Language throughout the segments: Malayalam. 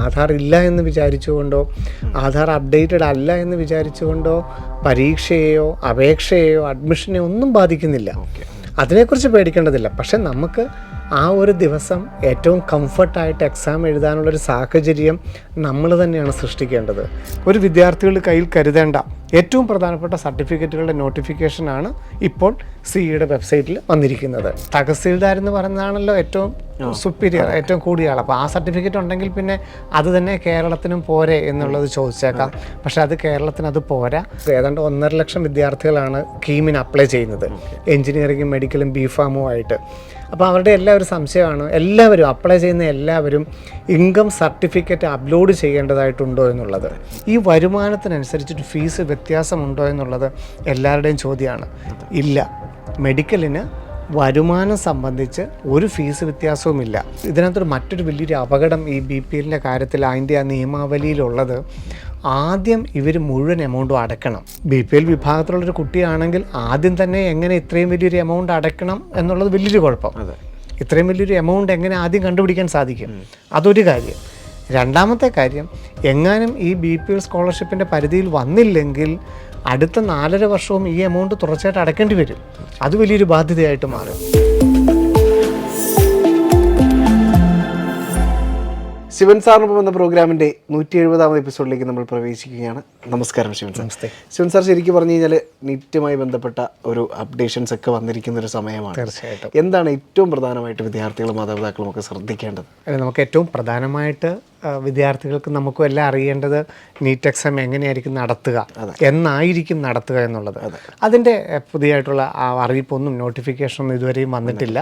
ആധാർ ഇല്ല എന്ന് വിചാരിച്ചുകൊണ്ടോ ആധാർ അപ്ഡേറ്റഡ് അല്ല എന്ന് വിചാരിച്ചുകൊണ്ടോ പരീക്ഷയെയോ അപേക്ഷയെയോ അഡ്മിഷനെയോ ഒന്നും ബാധിക്കുന്നില്ല. അതിനെക്കുറിച്ച് പേടിക്കേണ്ടതില്ല. പക്ഷെ നമുക്ക് ആ ഒരു ദിവസം ഏറ്റവും കംഫർട്ടായിട്ട് എക്സാം എഴുതാനുള്ളൊരു സാഹചര്യം നമ്മൾ തന്നെയാണ് സൃഷ്ടിക്കേണ്ടത്. ഒരു വിദ്യാർത്ഥികളുടെ കയ്യിൽ കരുതേണ്ട ഏറ്റവും പ്രധാനപ്പെട്ട സർട്ടിഫിക്കറ്റുകളുടെ നോട്ടിഫിക്കേഷനാണ് ഇപ്പോൾ സിഇയുടെ വെബ്സൈറ്റിൽ വന്നിരിക്കുന്നത്. തഹസീൽദാർ എന്ന് പറയുന്നതാണല്ലോ ഏറ്റവും സുപ്പീരിയർ, ഏറ്റവും കൂടിയ ആൾ. അപ്പോൾ ആ സർട്ടിഫിക്കറ്റ് ഉണ്ടെങ്കിൽ പിന്നെ അത് തന്നെ കേരളത്തിനും പോരെ എന്നുള്ളത് ചോദിച്ചേക്കാം. പക്ഷേ അത് കേരളത്തിന് അത് പോരാ. ഏതാണ്ട് 1.5 ലക്ഷം വിദ്യാർത്ഥികളാണ് കീമിന് അപ്ലൈ ചെയ്യുന്നത്, എഞ്ചിനീയറിംഗും മെഡിക്കലും ബിഫാമും ആയിട്ട്. അപ്പോൾ അവരുടെ ഒരു സംശയമാണ്, എല്ലാവരും അപ്ലൈ ചെയ്യുന്ന എല്ലാവരും ഇൻകം സർട്ടിഫിക്കറ്റ് അപ്ലോഡ് ചെയ്യേണ്ടതായിട്ടുണ്ടോ എന്നുള്ളത്. ഈ വരുമാനത്തിനനുസരിച്ചിട്ട് ഫീസ് വ്യത്യാസമുണ്ടോ എന്നുള്ളത് എല്ലാവരുടെയും ചോദ്യമാണ്. ഇല്ല, മെഡിക്കലിന് വരുമാനം സംബന്ധിച്ച് ഒരു ഫീസ് വ്യത്യാസവുമില്ല. ഇതിനകത്തൊരു മറ്റൊരു വലിയൊരു അപകടം ഈ BPLൻ്റെ കാര്യത്തിൽ അതിൻ്റെ ആ നിയമാവലിയിലുള്ളത്, ആദ്യം ഇവർ മുഴുവൻ എമൗണ്ടും അടയ്ക്കണം. BPL വിഭാഗത്തിലുള്ളൊരു കുട്ടിയാണെങ്കിൽ ആദ്യം തന്നെ എങ്ങനെ ഇത്രയും വലിയൊരു എമൗണ്ട് അടയ്ക്കണം എന്നുള്ളത് വലിയൊരു കുഴപ്പം. ഇത്രയും വലിയൊരു എമൗണ്ട് എങ്ങനെ ആദ്യം കണ്ടുപിടിക്കാൻ സാധിക്കും? അതൊരു കാര്യം. രണ്ടാമത്തെ കാര്യം, എങ്ങാനും ഈ BPL സ്കോളർഷിപ്പിൻ്റെ പരിധിയിൽ വന്നില്ലെങ്കിൽ അടുത്ത 4.5 വർഷവും ഈ എമൗണ്ട് തുടർച്ചയായിട്ട് അടയ്ക്കേണ്ടി വരും. അത് വലിയൊരു ബാധ്യതയായിട്ട് മാറും. ശിവൻ സാറിനൊപ്പം വന്ന പ്രോഗ്രാമിൻ്റെ 170ാമത് എപ്പിസോഡിലേക്ക് നമ്മൾ പ്രവേശിക്കുകയാണ്. നമസ്കാരം ശിവൻ സാർ. ശിവൻ സാർ, ശരിക്കും പറഞ്ഞു കഴിഞ്ഞാൽ നീറ്റുമായി ബന്ധപ്പെട്ട ഒരു അപ്ഡേഷൻസ് ഒക്കെ വന്നിരിക്കുന്ന ഒരു സമയമാണ്. തീർച്ചയായിട്ടും. എന്താണ് ഏറ്റവും പ്രധാനമായിട്ട് വിദ്യാർത്ഥികളും മാതാപിതാക്കളും ഒക്കെ ശ്രദ്ധിക്കേണ്ടത്? നമുക്ക് ഏറ്റവും പ്രധാനമായിട്ട് വിദ്യാർത്ഥികൾക്ക് നമുക്കും എല്ലാം അറിയേണ്ടത് നീറ്റ് എക്സാം എങ്ങനെയായിരിക്കും നടത്തുക, എന്നായിരിക്കും നടത്തുക എന്നുള്ളത്. അതിൻ്റെ പുതിയതായിട്ടുള്ള അറിയിപ്പൊന്നും നോട്ടിഫിക്കേഷനൊന്നും ഇതുവരെയും വന്നിട്ടില്ല.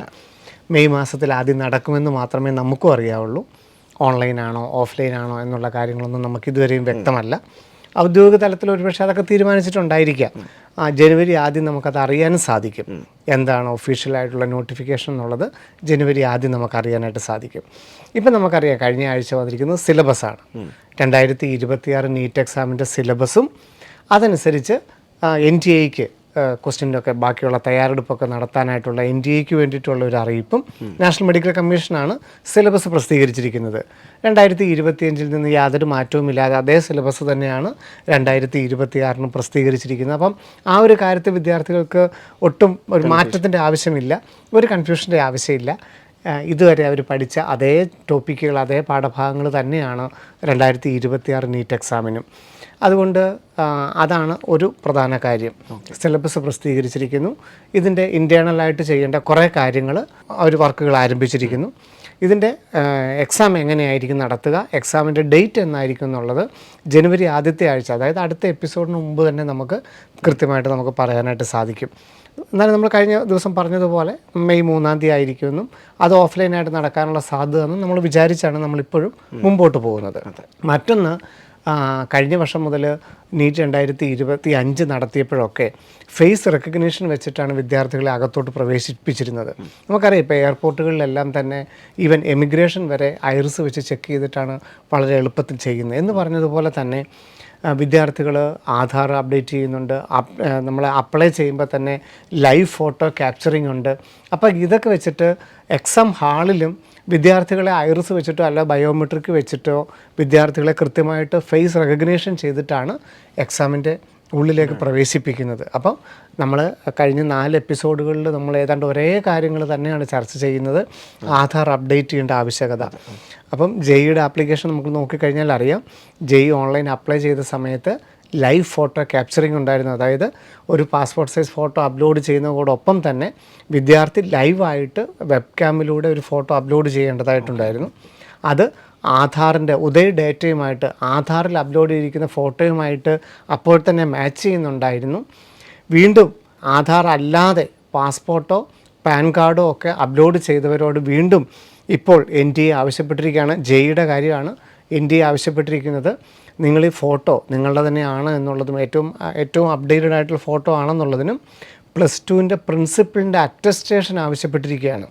മെയ് മാസത്തിൽ ആദ്യം നടക്കുമെന്ന് മാത്രമേ നമുക്കും അറിയാവുള്ളൂ. ഓൺലൈനാണോ ഓഫ്ലൈനാണോ എന്നുള്ള കാര്യങ്ങളൊന്നും നമുക്ക് ഇതുവരെയും വ്യക്തമല്ല. ഔദ്യോഗിക തലത്തിൽ ഒരുപക്ഷെ അതൊക്കെ തീരുമാനിച്ചിട്ടുണ്ടായിരിക്കാം. ജനുവരി ആദ്യം നമുക്കത് അറിയാനും സാധിക്കും. എന്താണ് ഒഫീഷ്യലായിട്ടുള്ള നോട്ടിഫിക്കേഷൻ എന്നുള്ളത് ജനുവരി ആദ്യം നമുക്കറിയാനായിട്ട് സാധിക്കും. ഇപ്പം നമുക്കറിയാം, കഴിഞ്ഞ ആഴ്ച വന്നിരിക്കുന്നത് സിലബസാണ്. 2026 നീറ്റ് എക്സാമിൻ്റെ സിലബസും അതനുസരിച്ച് NTA-ക്ക് ക്വസ്റ്റ്യൻ്റെയൊക്കെ ബാക്കിയുള്ള തയ്യാറെടുപ്പൊക്കെ നടത്താനായിട്ടുള്ള NTA-ക്ക് വേണ്ടിയിട്ടുള്ള ഒരു അറിയിപ്പും നാഷണൽ മെഡിക്കൽ കമ്മീഷനാണ് സിലബസ് പ്രസിദ്ധീകരിച്ചിരിക്കുന്നത്. 2025 നിന്ന് യാതൊരു മാറ്റവുമില്ലാതെ അതേ സിലബസ് തന്നെയാണ് 2026 പ്രസിദ്ധീകരിച്ചിരിക്കുന്നത്. അപ്പം ആ ഒരു കാര്യത്തിൽ വിദ്യാർത്ഥികൾക്ക് ഒട്ടും ഒരു മാറ്റത്തിൻ്റെ ആവശ്യമില്ല, ഒരു കൺഫ്യൂഷൻ്റെ ആവശ്യമില്ല. ഇതുവരെ അവർ പഠിച്ച അതേ ടോപ്പിക്കുകൾ, അതേ പാഠഭാഗങ്ങൾ തന്നെയാണ് 2026 നീറ്റ് എക്സാമിനും. അതുകൊണ്ട് അതാണ് ഒരു പ്രധാന കാര്യം. സിലബസ് പ്രസിദ്ധീകരിച്ചിരിക്കുന്നു. ഇതിൻ്റെ ഇൻറ്റേർണലായിട്ട് ചെയ്യേണ്ട കുറേ കാര്യങ്ങൾ അവർ വർക്കുകൾ ആരംഭിച്ചിരിക്കുന്നു. ഇതിൻ്റെ എക്സാം എങ്ങനെയായിരിക്കും നടത്തുക, എക്സാമിൻ്റെ ഡേറ്റ് എന്നായിരിക്കും എന്നുള്ളത് ജനുവരി ആദ്യത്തെ ആഴ്ച, അതായത് അടുത്ത എപ്പിസോഡിന് മുമ്പ് തന്നെ നമുക്ക് കൃത്യമായിട്ട് നമുക്ക് പറയാനായിട്ട് സാധിക്കും. എന്നാലും നമ്മൾ കഴിഞ്ഞ ദിവസം പറഞ്ഞതുപോലെ മെയ് 3-ാം തീയതി ആയിരിക്കുമെന്നും അത് ഓഫ്ലൈനായിട്ട് നടക്കാനുള്ള സാധ്യത എന്നും നമ്മൾ വിചാരിച്ചാണ് നമ്മളിപ്പോഴും മുമ്പോട്ട് പോകുന്നത്. മറ്റൊന്ന്, കഴിഞ്ഞ വർഷം മുതൽ നീറ്റ് 2025 നടത്തിയപ്പോഴൊക്കെ ഫേസ് റെക്കഗ്നീഷൻ വെച്ചിട്ടാണ് വിദ്യാർത്ഥികളെ അകത്തോട്ട് പ്രവേശിപ്പിച്ചിരുന്നത്. നമുക്കറിയാം, ഇപ്പോൾ എയർപോർട്ടുകളിലെല്ലാം തന്നെ ഈവൻ എമിഗ്രേഷൻ വരെ ഐറിസ് വെച്ച് ചെക്ക് ചെയ്തിട്ടാണ് വളരെ എളുപ്പത്തിൽ ചെയ്യുന്നത്. എന്ന് പറഞ്ഞതുപോലെ തന്നെ വിദ്യാർത്ഥികൾ ആധാർ അപ്ഡേറ്റ് ചെയ്യുന്നുണ്ട്. നമ്മൾ അപ്ലൈ ചെയ്യുമ്പോൾ തന്നെ ലൈവ് ഫോട്ടോ ക്യാപ്ചറിങ് ഉണ്ട്. അപ്പോൾ ഇതൊക്കെ വെച്ചിട്ട് എക്സാം ഹാളിലും വിദ്യാർത്ഥികളെ ഐറിസ് വെച്ചിട്ടോ അല്ല ബയോമെട്രിക് വെച്ചിട്ടോ വിദ്യാർത്ഥികളെ കൃത്യമായിട്ട് ഫേസ് റെക്കഗ്നീഷൻ ചെയ്തിട്ടാണ് എക്സാമിൻ്റെ ഉള്ളിലേക്ക് പ്രവേശിപ്പിക്കുന്നത്. അപ്പം നമ്മൾ കഴിഞ്ഞ 4 എപ്പിസോഡുകളിൽ നമ്മൾ ഏതാണ്ട് ഒരേ കാര്യങ്ങൾ തന്നെയാണ് ചർച്ച ചെയ്യുന്നത്. ആധാർ അപ്ഡേറ്റ് ചെയ്യേണ്ട ആവശ്യകത. അപ്പം JEE-യുടെ ആപ്ലിക്കേഷൻ നമുക്ക് നോക്കിക്കഴിഞ്ഞാൽ അറിയാം, JEE ഓൺലൈൻ അപ്ലൈ ചെയ്ത സമയത്ത് ലൈവ് ഫോട്ടോ ക്യാപ്ചറിങ് ഉണ്ടായിരുന്നു. അതായത് ഒരു പാസ്പോർട്ട് സൈസ് ഫോട്ടോ അപ്ലോഡ് ചെയ്യുന്നതോടൊപ്പം തന്നെ വിദ്യാർത്ഥി ലൈവായിട്ട് വെബ് ക്യാമിലൂടെ ഒരു ഫോട്ടോ അപ്ലോഡ് ചെയ്യേണ്ടതായിട്ടുണ്ടായിരുന്നു. അത് ആധാറിൻ്റെ ഉദയ് ഡേറ്റയുമായിട്ട്, ആധാറിൽ അപ്ലോഡ് ചെയ്തിരിക്കുന്ന ഫോട്ടോയുമായിട്ട് അപ്പോൾ തന്നെ മാച്ച് ചെയ്യുന്നുണ്ടായിരുന്നു. വീണ്ടും ആധാർ അല്ലാതെ പാസ്പോർട്ടോ പാൻ കാർഡോ ഒക്കെ അപ്ലോഡ് ചെയ്തവരോട് വീണ്ടും ഇപ്പോൾ NTA ആവശ്യപ്പെട്ടിരിക്കുകയാണ്. JEE-യുടെ കാര്യമാണ് NTA ആവശ്യപ്പെട്ടിരിക്കുന്നത്. നിങ്ങൾ ഈ ഫോട്ടോ നിങ്ങളുടെ തന്നെയാണ് എന്നുള്ളതും ഏറ്റവും അപ്ഡേറ്റഡ് ആയിട്ടുള്ള ഫോട്ടോ ആണെന്നുള്ളതിനും +2ൻ്റെ പ്രിൻസിപ്പിളിൻ്റെ അറ്റസ്റ്റേഷൻ ആവശ്യപ്പെട്ടിരിക്കുകയാണ്.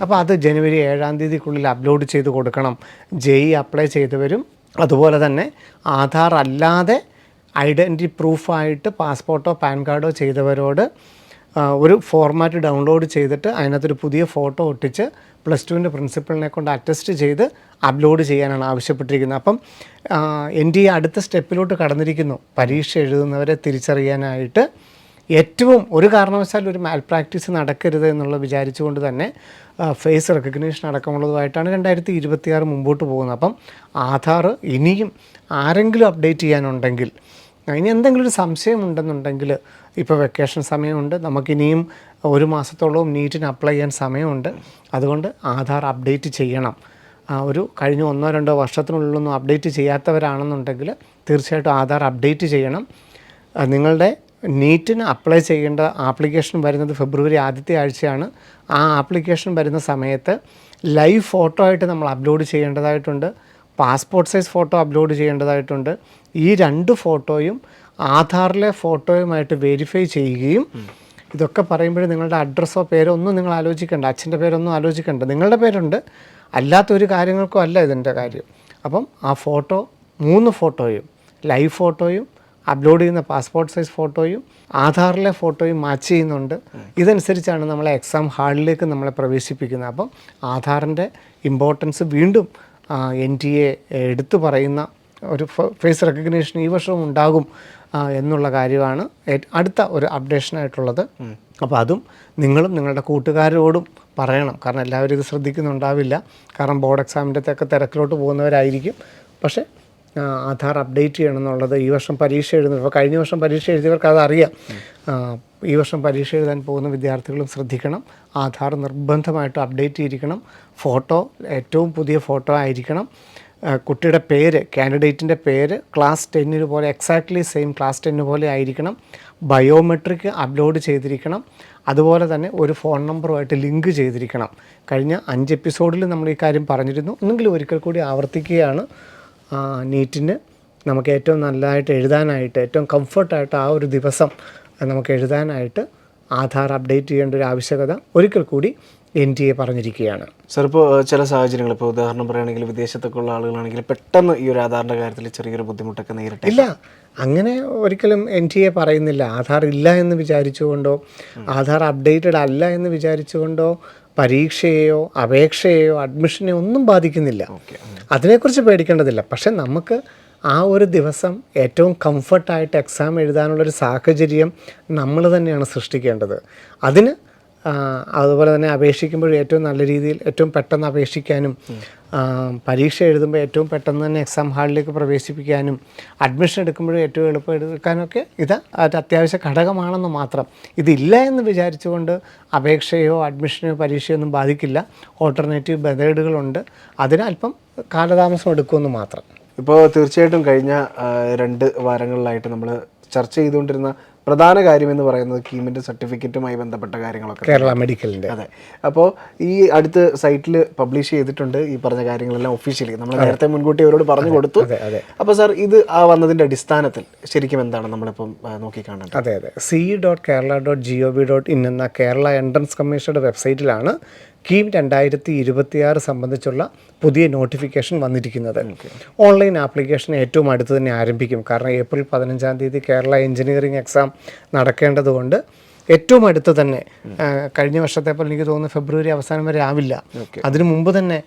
അപ്പോൾ അത് ജനുവരി 7-ാം തീയതിക്കുള്ളിൽ അപ്ലോഡ് ചെയ്ത് കൊടുക്കണം. JEE അപ്ലൈ ചെയ്തവരും അതുപോലെ തന്നെ ആധാർ അല്ലാതെ ഐഡൻറ്റിറ്റി പ്രൂഫായിട്ട് പാസ്പോർട്ടോ പാൻ കാർഡോ ചെയ്തവരോട് ഒരു ഫോർമാറ്റ് ഡൗൺലോഡ് ചെയ്തിട്ട് അതിനകത്തൊരു പുതിയ ഫോട്ടോ ഒട്ടിച്ച് +2 പ്രിൻസിപ്പളിനെ കൊണ്ട് അറ്റസ്റ്റ് ചെയ്ത് അപ്ലോഡ് ചെയ്യാനാണ് ആവശ്യപ്പെട്ടിരിക്കുന്നത്. അപ്പം NTA അടുത്ത സ്റ്റെപ്പിലോട്ട് കടന്നിരിക്കുന്നു. പരീക്ഷ എഴുതുന്നവരെ തിരിച്ചറിയാനായിട്ട് ഏറ്റവും ഒരു കാരണവശാലും ഒരു മാൽ പ്രാക്ടീസ് നടക്കരുത് എന്നുള്ളത് വിചാരിച്ചുകൊണ്ട് തന്നെ ഫേസ് റെക്കഗ്നീഷൻ അടക്കമുള്ളതുമായിട്ടാണ് 2026 മുമ്പോട്ട് പോകുന്നത്. അപ്പം ആധാർ ഇനിയും ആരെങ്കിലും അപ്ഡേറ്റ് ചെയ്യാനുണ്ടെങ്കിൽ, ഇനി എന്തെങ്കിലും ഒരു സംശയം ഉണ്ടെന്നുണ്ടെങ്കിൽ, ഇപ്പോൾ വെക്കേഷൻ സമയമുണ്ട്, നമുക്കിനിയും 1 മാസത്തോളവും നീറ്റിന് അപ്ലൈ ചെയ്യാൻ സമയമുണ്ട്. അതുകൊണ്ട് ആധാർ അപ്ഡേറ്റ് ചെയ്യണം. ഒരു കഴിഞ്ഞ 1-2 വർഷത്തിനുള്ളിലൊന്നും അപ്ഡേറ്റ് ചെയ്യാത്തവരാണെന്നുണ്ടെങ്കിൽ തീർച്ചയായിട്ടും ആധാർ അപ്ഡേറ്റ് ചെയ്യണം. നിങ്ങളുടെ നീറ്റിന് അപ്ലൈ ചെയ്യേണ്ട ആപ്ലിക്കേഷൻ വരുന്നത് ഫെബ്രുവരി ആദ്യത്തെ ആഴ്ചയാണ്. ആ ആപ്ലിക്കേഷൻ വരുന്ന സമയത്ത് ലൈവ് ഫോട്ടോ ആയിട്ട് നമ്മൾ അപ്ലോഡ് ചെയ്യേണ്ടതായിട്ടുണ്ട്. പാസ്പോർട്ട് സൈസ് ഫോട്ടോ അപ്ലോഡ് ചെയ്യേണ്ടതായിട്ടുണ്ട്. ഈ 2 ഫോട്ടോയും ആധാറിലെ ഫോട്ടോയുമായിട്ട് വെരിഫൈ ചെയ്യുകയും, ഇതൊക്കെ പറയുമ്പോൾ നിങ്ങളുടെ അഡ്രസ്സോ പേരോ ഒന്നും നിങ്ങൾ ആലോചിക്കേണ്ട, അച്ഛൻ്റെ പേരൊന്നും ആലോചിക്കേണ്ട, നിങ്ങളുടെ പേരുണ്ട്, അല്ലാത്തൊരു കാര്യങ്ങൾക്കും അല്ല ഇതിൻ്റെ കാര്യം. അപ്പം ആ ഫോട്ടോ 3 ഫോട്ടോയും, ലൈവ് ഫോട്ടോയും അപ്ലോഡ് ചെയ്യുന്ന പാസ്പോർട്ട് സൈസ് ഫോട്ടോയും ആധാറിലെ ഫോട്ടോയും മാച്ച് ചെയ്യുന്നുണ്ട്. ഇതനുസരിച്ചാണ് നമ്മളെ എക്സാം ഹാളിലേക്ക് നമ്മളെ പ്രവേശിപ്പിക്കുന്നത്. അപ്പം ആധാറിൻ്റെ ഇമ്പോർട്ടൻസ് വീണ്ടും NTA എടുത്തു പറയുന്ന ഒരു ഫേസ് റെക്കഗ്നീഷൻ ഈ വർഷവും ഉണ്ടാകും എന്നുള്ള കാര്യമാണ് അടുത്ത ഒരു അപ്ഡേഷനായിട്ടുള്ളത്. അപ്പോൾ അതും നിങ്ങളും നിങ്ങളുടെ കൂട്ടുകാരോടും പറയണം. കാരണം എല്ലാവരും ഇത് ശ്രദ്ധിക്കുന്നുണ്ടാവില്ല. കാരണം ബോർഡ് എക്സാമിൻ്റെ തിരക്കിലോട്ട് പോകുന്നവരായിരിക്കും. പക്ഷേ ആധാർ അപ്ഡേറ്റ് ചെയ്യണം എന്നുള്ളത് ഈ വർഷം പരീക്ഷ എഴുതുന്നത്, ഇപ്പോൾ കഴിഞ്ഞ വർഷം പരീക്ഷ എഴുതിയവർക്ക് അതറിയാം. ഈ വർഷം പരീക്ഷ എഴുതാൻ പോകുന്ന വിദ്യാർത്ഥികളും ശ്രദ്ധിക്കണം. ആധാർ നിർബന്ധമായിട്ട് അപ്ഡേറ്റ് ചെയ്തിരിക്കണം. ഫോട്ടോ ഏറ്റവും പുതിയ ഫോട്ടോ ആയിരിക്കണം. കുട്ടിയുടെ പേര്, കാൻഡിഡേറ്റിൻ്റെ പേര് ക്ലാസ് 10 പോലെ എക്സാക്ട്ലി സെയിം ക്ലാസ് 10 പോലെ ആയിരിക്കണം. ബയോമെട്രിക് അപ്ലോഡ് ചെയ്തിരിക്കണം. അതുപോലെ തന്നെ ഒരു ഫോൺ നമ്പറുമായിട്ട് ലിങ്ക് ചെയ്തിരിക്കണം. കഴിഞ്ഞ 5 എപ്പിസോഡിൽ നമ്മൾ ഈ കാര്യം പറഞ്ഞിരുന്നു. എന്നെങ്കിലും ഒരിക്കൽ കൂടി ആവർത്തിക്കുകയാണ്. നീറ്റിന് നമുക്ക് ഏറ്റവും നല്ലതായിട്ട് എഴുതാനായിട്ട്, ഏറ്റവും കംഫർട്ടായിട്ട് ആ ഒരു ദിവസം നമുക്ക് എഴുതാനായിട്ട് ആധാർ അപ്ഡേറ്റ് ചെയ്യേണ്ട ഒരു ആവശ്യകത ഒരിക്കൽ കൂടി NTA പറഞ്ഞിരിക്കുകയാണ്. സാർ, ഇപ്പോൾ ചില സാഹചര്യങ്ങൾ, ഇപ്പോൾ ഉദാഹരണം പറയുകയാണെങ്കിൽ വിദേശത്തൊക്കെ ഉള്ള ആളുകളാണെങ്കിൽ പെട്ടെന്ന് ഈ ഒരു ആധാറിൻ്റെ കാര്യത്തിൽ ചെറിയൊരു ബുദ്ധിമുട്ടൊക്കെ നേരിട്ട് ഇല്ല, അങ്ങനെ ഒരിക്കലും NTA പറയുന്നില്ല. ആധാർ ഇല്ല എന്ന് വിചാരിച്ചുകൊണ്ടോ ആധാർ അപ്ഡേറ്റഡ് അല്ല എന്ന് വിചാരിച്ചുകൊണ്ടോ പരീക്ഷയെയോ അപേക്ഷയെയോ അഡ്മിഷനെയോ ഒന്നും ബാധിക്കുന്നില്ല. അതിനെക്കുറിച്ച് പേടിക്കേണ്ടതില്ല. പക്ഷെ നമുക്ക് ആ ഒരു ദിവസം ഏറ്റവും കംഫർട്ടായിട്ട് എക്സാം എഴുതാനുള്ളൊരു സാഹചര്യം നമ്മൾ തന്നെയാണ് സൃഷ്ടിക്കേണ്ടത്. അതിന് അതുപോലെ തന്നെ അപേക്ഷിക്കുമ്പോൾ ഏറ്റവും നല്ല രീതിയിൽ ഏറ്റവും പെട്ടെന്ന് അപേക്ഷിക്കാനും, പരീക്ഷ എഴുതുമ്പോൾ ഏറ്റവും പെട്ടെന്ന് തന്നെ എക്സാം ഹാളിലേക്ക് പ്രവേശിപ്പിക്കാനും, അഡ്മിഷൻ എടുക്കുമ്പോഴും ഏറ്റവും എളുപ്പം എടുക്കാനൊക്കെ ഇത് അത്യാവശ്യ ഘടകമാണെന്ന് മാത്രം. ഇതില്ല എന്ന് വിചാരിച്ചുകൊണ്ട് അപേക്ഷയോ അഡ്മിഷനെയോ പരീക്ഷയോ ഒന്നും ബാധിക്കില്ല. ഓൾട്ടർനേറ്റീവ് മെത്തേഡുകളുണ്ട്. അതിന് അല്പം കാലതാമസം എടുക്കുമെന്ന് മാത്രം. ഇപ്പോൾ തീർച്ചയായിട്ടും കഴിഞ്ഞ 2 വാരങ്ങളിലായിട്ട് നമ്മൾ ചർച്ച ചെയ്തുകൊണ്ടിരുന്ന പ്രധാന കാര്യമെന്ന് പറയുന്നത് കീമിൻ്റെ സർട്ടിഫിക്കറ്റുമായി ബന്ധപ്പെട്ട കാര്യങ്ങളൊക്കെ, കേരള മെഡിക്കലിൻ്റെ. അതെ. അപ്പോൾ ഈ അടുത്ത് സൈറ്റിൽ പബ്ലിഷ് ചെയ്തിട്ടുണ്ട് ഈ പറഞ്ഞ കാര്യങ്ങളെല്ലാം ഒഫീഷ്യലി. നമ്മൾ നേരത്തെ മുൻകൂട്ടി അവരോട് പറഞ്ഞു കൊടുത്തു. അപ്പോൾ സാർ, ഇത് വന്നതിൻ്റെ അടിസ്ഥാനത്തിൽ ശരിക്കും എന്താണ് നമ്മളിപ്പം നോക്കിക്കാണേണ്ടത്? അതെ, CE.Kerala.gov.in എന്ന കേരള എൻട്രൻസ് കമ്മീഷനുടെ വെബ്സൈറ്റിലാണ് കീം 2026 സംബന്ധിച്ചുള്ള പുതിയ നോട്ടിഫിക്കേഷൻ വന്നിരിക്കുന്നത്. ഓൺലൈൻ ആപ്ലിക്കേഷൻ ഏറ്റവും അടുത്ത് തന്നെ ആരംഭിക്കും. കാരണം ഏപ്രിൽ 15-ാം തീയതി കേരള എഞ്ചിനീയറിംഗ് എക്സാം നടക്കേണ്ടതുകൊണ്ട് ഏറ്റവും അടുത്ത് തന്നെ, കഴിഞ്ഞ വർഷത്തെ പോലെ എനിക്ക് തോന്നുന്നു ഫെബ്രുവരി അവസാനം വരെ ആവില്ല, അതിനു മുമ്പ് തന്നെ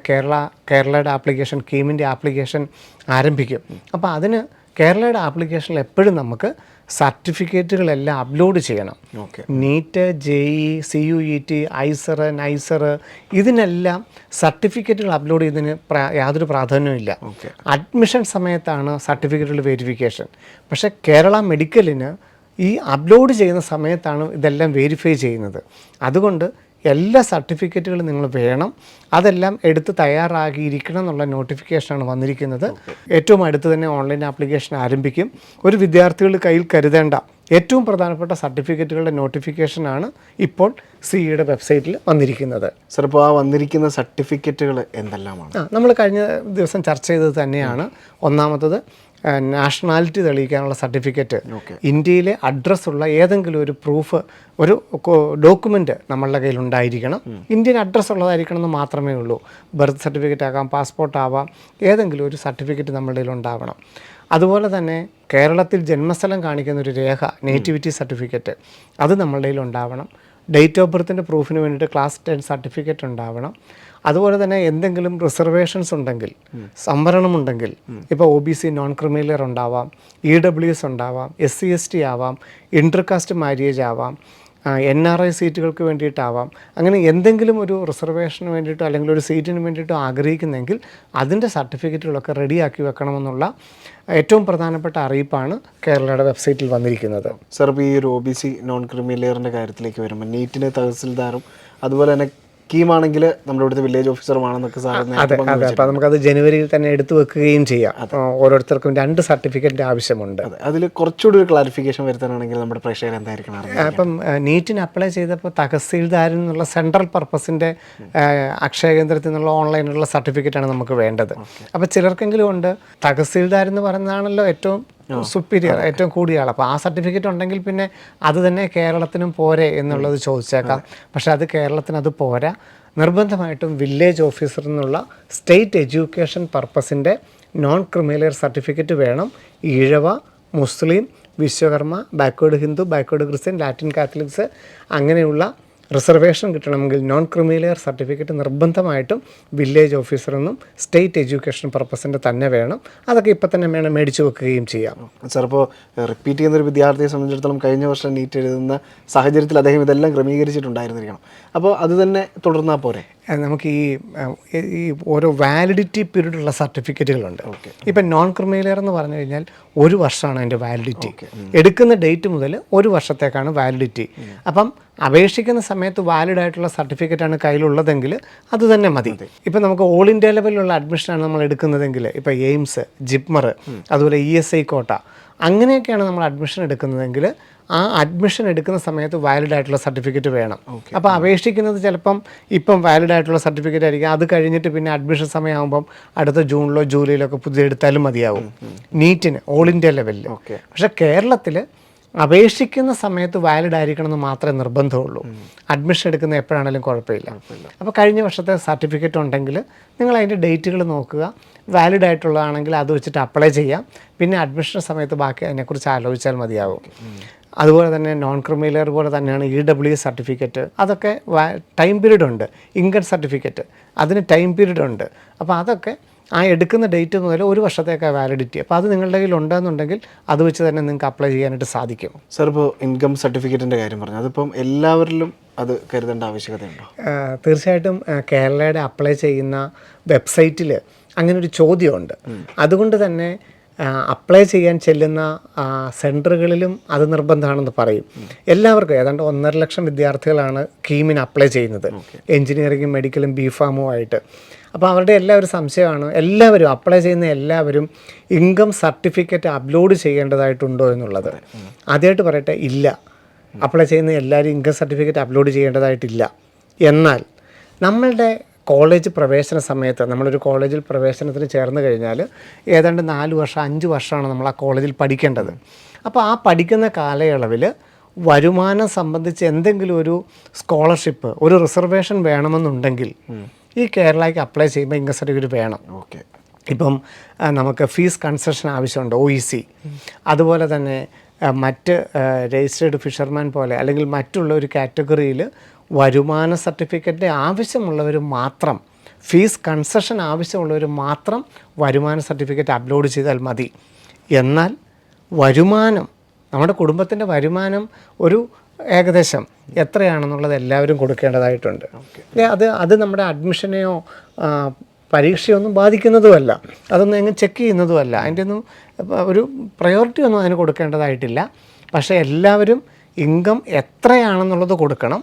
കേരളയുടെ ആപ്ലിക്കേഷൻ, കീമിൻ്റെ ആപ്ലിക്കേഷൻ ആരംഭിക്കും. അപ്പോൾ അതിന് കേരളയുടെ ആപ്ലിക്കേഷനിൽ എപ്പോഴും നമുക്ക് സർട്ടിഫിക്കറ്റുകളെല്ലാം അപ്ലോഡ് ചെയ്യണം. NEET, JEE, CUET, IISER, NISER, ഇതിനെല്ലാം സർട്ടിഫിക്കറ്റുകൾ അപ്ലോഡ് ചെയ്യുന്നതിന് യാതൊരു പ്രാധാന്യവുമില്ല. അഡ്മിഷൻ സമയത്താണ് സർട്ടിഫിക്കറ്റുകൾ വെരിഫിക്കേഷൻ. പക്ഷേ കേരള മെഡിക്കലിന് ഈ അപ്ലോഡ് ചെയ്യുന്ന സമയത്താണ് ഇതെല്ലാം വെരിഫൈ ചെയ്യുന്നത്. അതുകൊണ്ട് എല്ലാ സർട്ടിഫിക്കറ്റുകളും നിങ്ങൾ വേണം, അതെല്ലാം എടുത്ത് തയ്യാറാക്കിയിരിക്കണം എന്നുള്ള നോട്ടിഫിക്കേഷനാണ് വന്നിരിക്കുന്നത്. ഏറ്റവും അടുത്ത് തന്നെ ഓൺലൈൻ ആപ്ലിക്കേഷൻ ആരംഭിക്കും. ഒരു വിദ്യാർത്ഥികൾ കയ്യിൽ കരുതേണ്ട ഏറ്റവും പ്രധാനപ്പെട്ട സർട്ടിഫിക്കറ്റുകളുടെ നോട്ടിഫിക്കേഷനാണ് ഇപ്പോൾ CEയുടെ വെബ്സൈറ്റിൽ വന്നിരിക്കുന്നത്. സാർ, ഇപ്പോൾ ആ വന്നിരിക്കുന്ന സർട്ടിഫിക്കറ്റുകൾ എന്തെല്ലാമാണ്? നമ്മൾ കഴിഞ്ഞ ദിവസം ചർച്ച ചെയ്തത് തന്നെയാണ്. ഒന്നാമത്തത് നാഷണാലിറ്റി തെളിയിക്കാനുള്ള സർട്ടിഫിക്കറ്റ്, ഇന്ത്യയിലെ അഡ്രസ്സുള്ള ഏതെങ്കിലും ഒരു പ്രൂഫ്, ഒരു ഡോക്യുമെൻ്റ് നമ്മളുടെ കയ്യിൽ ഉണ്ടായിരിക്കണം. ഇന്ത്യൻ അഡ്രസ്സ് ഉള്ളതായിരിക്കണം എന്ന് മാത്രമേ ഉള്ളൂ. ബർത്ത് സർട്ടിഫിക്കറ്റ് ആകാം, പാസ്പോർട്ട് ആവാം, ഏതെങ്കിലും ഒരു സർട്ടിഫിക്കറ്റ് നമ്മളുടെ കയ്യിൽ ഉണ്ടാവണം. അതുപോലെ തന്നെ കേരളത്തിൽ ജന്മസ്ഥലം കാണിക്കുന്ന ഒരു രേഖ, നേറ്റിവിറ്റി സർട്ടിഫിക്കറ്റ്, അത് നമ്മളുടെ കയ്യിൽ ഉണ്ടാവണം. ഡേറ്റ് ഓഫ് ബർത്തിൻ്റെ പ്രൂഫിന് വേണ്ടിയിട്ട് ക്ലാസ് 10 സർട്ടിഫിക്കറ്റ് ഉണ്ടാവണം. അതുപോലെ തന്നെ എന്തെങ്കിലും റിസർവേഷൻസ് ഉണ്ടെങ്കിൽ, സംവരണമുണ്ടെങ്കിൽ, ഇപ്പോൾ OBC നോൺ ക്രിമിലിയർ ഉണ്ടാവാം, EWS ഉണ്ടാവാം, SC/ST ആവാം, ഇൻ്റർകാസ്റ്റ് മാര്യേജ് ആവാം, NRI സീറ്റുകൾക്ക് വേണ്ടിയിട്ടാവാം, അങ്ങനെ എന്തെങ്കിലും ഒരു റിസർവേഷന് വേണ്ടിയിട്ടോ അല്ലെങ്കിൽ ഒരു സീറ്റിന് വേണ്ടിയിട്ടോ ആഗ്രഹിക്കുന്നെങ്കിൽ അതിൻ്റെ സർട്ടിഫിക്കറ്റുകളൊക്കെ റെഡിയാക്കി വെക്കണമെന്നുള്ള ഏറ്റവും പ്രധാനപ്പെട്ട അറിയിപ്പാണ് കേരളയുടെ വെബ്സൈറ്റിൽ വന്നിരിക്കുന്നത്. സാർ, ഇപ്പോൾ ഈ ഒരു OBC നോൺ ക്രിമിലിയറിൻ്റെ കാര്യത്തിലേക്ക് വരുമ്പോൾ നീറ്റിന് തഹസിൽദാറും അതുപോലെ തന്നെ കീമാണെങ്കിൽ നമ്മുടെ ഇവിടുത്തെ വില്ലേജ് ഓഫീസറുമാണെന്നൊക്കെ സാർ അതെ അതെ. അപ്പോൾ നമുക്കത് ജനുവരിയിൽ തന്നെ എടുത്തു വെക്കുകയും ചെയ്യാം. ഓരോരുത്തർക്കും 2 സർട്ടിഫിക്കറ്റിൻ്റെ ആവശ്യമുണ്ട്. അതിൽ കുറച്ചുകൂടി ഒരു ക്ലാരിഫിക്കേഷൻ വരുത്താനാണെങ്കിൽ നമ്മുടെ പ്രേക്ഷകർ എന്തായിരിക്കണം അറിയാം. അപ്പം നീറ്റിന് അപ്ലൈ ചെയ്തപ്പോൾ തഹസീൽദാരിൽ നിന്നുള്ള സെൻട്രൽ പർപ്പസിൻ്റെ അക്ഷയ കേന്ദ്രത്തിൽ നിന്നുള്ള ഓൺലൈനിലുള്ള സർട്ടിഫിക്കറ്റാണ് നമുക്ക് വേണ്ടത്. അപ്പോൾ ചിലർക്കെങ്കിലും ഉണ്ട് തഹസീൽദാർ എന്ന് പറയുന്നതാണല്ലോ ഏറ്റവും സുപ്പീരിയർ, ഏറ്റവും കൂടിയ ആൾ. അപ്പോൾ ആ സർട്ടിഫിക്കറ്റ് ഉണ്ടെങ്കിൽ പിന്നെ അത് തന്നെ കേരളത്തിനും പോരെ എന്നുള്ളത് ചോദിച്ചേക്കാം. പക്ഷേ അത് കേരളത്തിന് അത് പോരാ. നിർബന്ധമായിട്ടും വില്ലേജ് ഓഫീസറിൽ നിന്നുള്ള സ്റ്റേറ്റ് എഡ്യൂക്കേഷൻ പർപ്പസിൻ്റെ നോൺ ക്രിമിലിയർ സർട്ടിഫിക്കറ്റ് വേണം. Ezhava, Muslim, Vishwakarma, backward Hindu, backward Christian, Latin Catholics അങ്ങനെയുള്ള റിസർവേഷൻ കിട്ടണമെങ്കിൽ നോൺ ക്രിമിലിയർ സർട്ടിഫിക്കറ്റ് നിർബന്ധമായിട്ടും വില്ലേജ് ഓഫീസറിൽ നിന്നും സ്റ്റേറ്റ് എഡ്യൂക്കേഷൻ പർപ്പസിൻ്റെ തന്നെ വേണം. അതൊക്കെ ഇപ്പം തന്നെ വേണം മേടിച്ചു വെക്കുകയും ചെയ്യാം. സാർ, ഇപ്പോൾ റിപ്പീറ്റ് ചെയ്യുന്നൊരു വിദ്യാർത്ഥിയെ സംബന്ധിച്ചിടത്തോളം കഴിഞ്ഞ വർഷം നീറ്റ് എഴുതുന്ന സാഹചര്യത്തിൽ അദ്ദേഹം ഇതെല്ലാം ക്രമീകരിച്ചിട്ടുണ്ടായിരുന്നിരിക്കണം. അപ്പോൾ അത് തന്നെ തുടർന്നാൽ പോരെ? നമുക്ക് ഈ ഓരോ വാലിഡിറ്റി പീരീഡ് ഉള്ള സർട്ടിഫിക്കറ്റുകളുണ്ട്. ഇപ്പം നോൺ ക്രിമിലിയർ എന്ന് പറഞ്ഞു കഴിഞ്ഞാൽ 1 വർഷമാണ് അതിൻ്റെ വാലിഡിറ്റി. എടുക്കുന്ന ഡേറ്റ് മുതൽ 1 വർഷത്തേക്കാണ് വാലിഡിറ്റി. അപ്പം അപേക്ഷിക്കുന്ന സമയത്ത് വാലിഡ് ആയിട്ടുള്ള സർട്ടിഫിക്കറ്റാണ് കയ്യിലുള്ളതെങ്കിൽ അത് തന്നെ മതി. ഇപ്പം നമുക്ക് ഓൾ ഇന്ത്യ ലെവലിലുള്ള അഡ്മിഷനാണ് നമ്മൾ എടുക്കുന്നതെങ്കിൽ, ഇപ്പോൾ എയിംസ്, ജിപ്മർ, അതുപോലെ ESI കോട്ട അങ്ങനെയൊക്കെയാണ് നമ്മൾ അഡ്മിഷൻ എടുക്കുന്നതെങ്കിൽ ആ അഡ്മിഷൻ എടുക്കുന്ന സമയത്ത് വാലിഡ് ആയിട്ടുള്ള സർട്ടിഫിക്കറ്റ് വേണം. അപ്പോൾ അപേക്ഷിക്കുന്നത് ചിലപ്പം ഇപ്പം വാലിഡ് ആയിട്ടുള്ള സർട്ടിഫിക്കറ്റ് ആയിരിക്കും. അത് കഴിഞ്ഞിട്ട് പിന്നെ അഡ്മിഷൻ സമയമാകുമ്പം അടുത്ത ജൂണിലോ ജൂലൈയിലോ ഒക്കെ പുതിയ എടുത്താലും മതിയാവും നീറ്റിന് ഓൾ ഇന്ത്യ ലെവലിൽ. പക്ഷേ കേരളത്തിൽ അപേക്ഷിക്കുന്ന സമയത്ത് വാലിഡ് ആയിരിക്കണം എന്ന് മാത്രമേ നിർബന്ധമുള്ളൂ. അഡ്മിഷൻ എടുക്കുന്ന എപ്പോഴാണെങ്കിലും കുഴപ്പമില്ല. അപ്പോൾ കഴിഞ്ഞ വർഷത്തെ സർട്ടിഫിക്കറ്റ് ഉണ്ടെങ്കിൽ നിങ്ങൾ അതിൻ്റെ ഡേറ്റുകൾ നോക്കുക. വാലിഡ് ആയിട്ടുള്ളതാണെങ്കിൽ അത് വെച്ചിട്ട് അപ്ലൈ ചെയ്യാം. പിന്നെ അഡ്മിഷൻ സമയത്ത് ബാക്കി അതിനെക്കുറിച്ച് ആലോചിച്ചാൽ മതിയാവും. അതുപോലെ തന്നെ നോൺ ക്രിമിലിയർ പോലെ തന്നെയാണ് EWS സർട്ടിഫിക്കറ്റ്. അതൊക്കെ ടൈം പീരീഡ് ഉണ്ട്. ഇൻകം സർട്ടിഫിക്കറ്റ് അതിന് ടൈം പീരീഡ് ഉണ്ട്. അപ്പോൾ അതൊക്കെ ആ എടുക്കുന്ന ഡേറ്റ് മുതൽ 1 വർഷത്തേക്കാണ് വാലിഡിറ്റി. അപ്പോൾ അത് നിങ്ങളുടെ കയ്യിൽ ഉണ്ടെന്നുണ്ടെങ്കിൽ അത് വെച്ച് തന്നെ നിങ്ങൾക്ക് അപ്ലൈ ചെയ്യാനായിട്ട് സാധിക്കും. സാർ, ഇപ്പോൾ ഇൻകം സർട്ടിഫിക്കറ്റിൻ്റെ കാര്യം പറഞ്ഞു, അതിപ്പം എല്ലാവരിലും അത് കരുതേണ്ട ആവശ്യകതയുണ്ടോ? തീർച്ചയായിട്ടും കേരളയുടെ അപ്ലൈ ചെയ്യുന്ന വെബ്സൈറ്റിൽ അങ്ങനെ ഒരു ചോദ്യമുണ്ട്. അതുകൊണ്ട് തന്നെ അപ്ലൈ ചെയ്യാൻ ചെല്ലുന്ന സെൻറ്ററുകളിലും അത് നിർബന്ധമാണെന്ന് പറയും. എല്ലാവർക്കും ഏതാണ്ട് 1.5 ലക്ഷം വിദ്യാർത്ഥികളാണ് കീമിന് അപ്ലൈ ചെയ്യുന്നത്, എഞ്ചിനീയറിംഗും മെഡിക്കലും ബിഫാമും ആയിട്ട്. അപ്പോൾ അവരുടെ എല്ലാവരും സംശയമാണ്, എല്ലാവരും അപ്ലൈ ചെയ്യുന്ന എല്ലാവരും ഇൻകം സർട്ടിഫിക്കറ്റ് അപ്ലോഡ് ചെയ്യേണ്ടതായിട്ടുണ്ടോ എന്നുള്ളത്. ആദ്യമായിട്ട് പറയട്ടെ, ഇല്ല. അപ്ലൈ ചെയ്യുന്ന എല്ലാവരും ഇൻകം സർട്ടിഫിക്കറ്റ് അപ്ലോഡ് ചെയ്യേണ്ടതായിട്ടില്ല. എന്നാൽ നമ്മളുടെ കോളേജ് പ്രവേശന സമയത്ത് നമ്മളൊരു കോളേജിൽ പ്രവേശനത്തിന് ചേർന്ന് കഴിഞ്ഞാൽ ഏതാണ്ട് 4 വർഷം 5 വർഷമാണ് നമ്മൾ ആ കോളേജിൽ പഠിക്കേണ്ടത്. അപ്പോൾ ആ പഠിക്കുന്ന കാലയളവിൽ വരുമാനം സംബന്ധിച്ച് എന്തെങ്കിലും ഒരു സ്കോളർഷിപ്പ്, ഒരു റിസർവേഷൻ വേണമെന്നുണ്ടെങ്കിൽ ഈ കേരളയ്ക്ക് അപ്ലൈ ചെയ്യുമ്പോൾ ഇൻകം സർട്ടിഫിക്കറ്റ് വേണം. ഇപ്പം നമുക്ക് ഫീസ് കൺസെഷൻ ആവശ്യമുണ്ട്, OEC. അതുപോലെ തന്നെ മറ്റ് രജിസ്റ്റേർഡ് ഫിഷർമാൻ പോലെ അല്ലെങ്കിൽ മറ്റുള്ള ഒരു കാറ്റഗറിയിൽ വരുമാന സർട്ടിഫിക്കറ്റ് ആവശ്യമുള്ളവർ മാത്രം, ഫീസ് കൺസെഷൻ ആവശ്യമുള്ളവർ മാത്രം വരുമാന സർട്ടിഫിക്കറ്റ് അപ്ലോഡ് ചെയ്താൽ മതി. എന്നാൽ വരുമാനം, നമ്മുടെ കുടുംബത്തിൻ്റെ വരുമാനം ഒരു ഏകദേശം എത്രയാണെന്നുള്ളത് എല്ലാവരും കൊടുക്കേണ്ടതായിട്ടുണ്ട്. അത് നമ്മുടെ അഡ്മിഷനെയോ പരീക്ഷയൊന്നും ബാധിക്കുന്നതുമല്ല, അതൊന്നും എങ്ങനെ ചെക്ക് ചെയ്യുന്നതുമല്ല. അതിൻ്റെ ഒന്നും ഒരു പ്രയോറിറ്റി ഒന്നും അതിന് കൊടുക്കേണ്ടതായിട്ടില്ല. പക്ഷേ എല്ലാവരും ഇൻകം എത്രയാണെന്നുള്ളത് കൊടുക്കണം.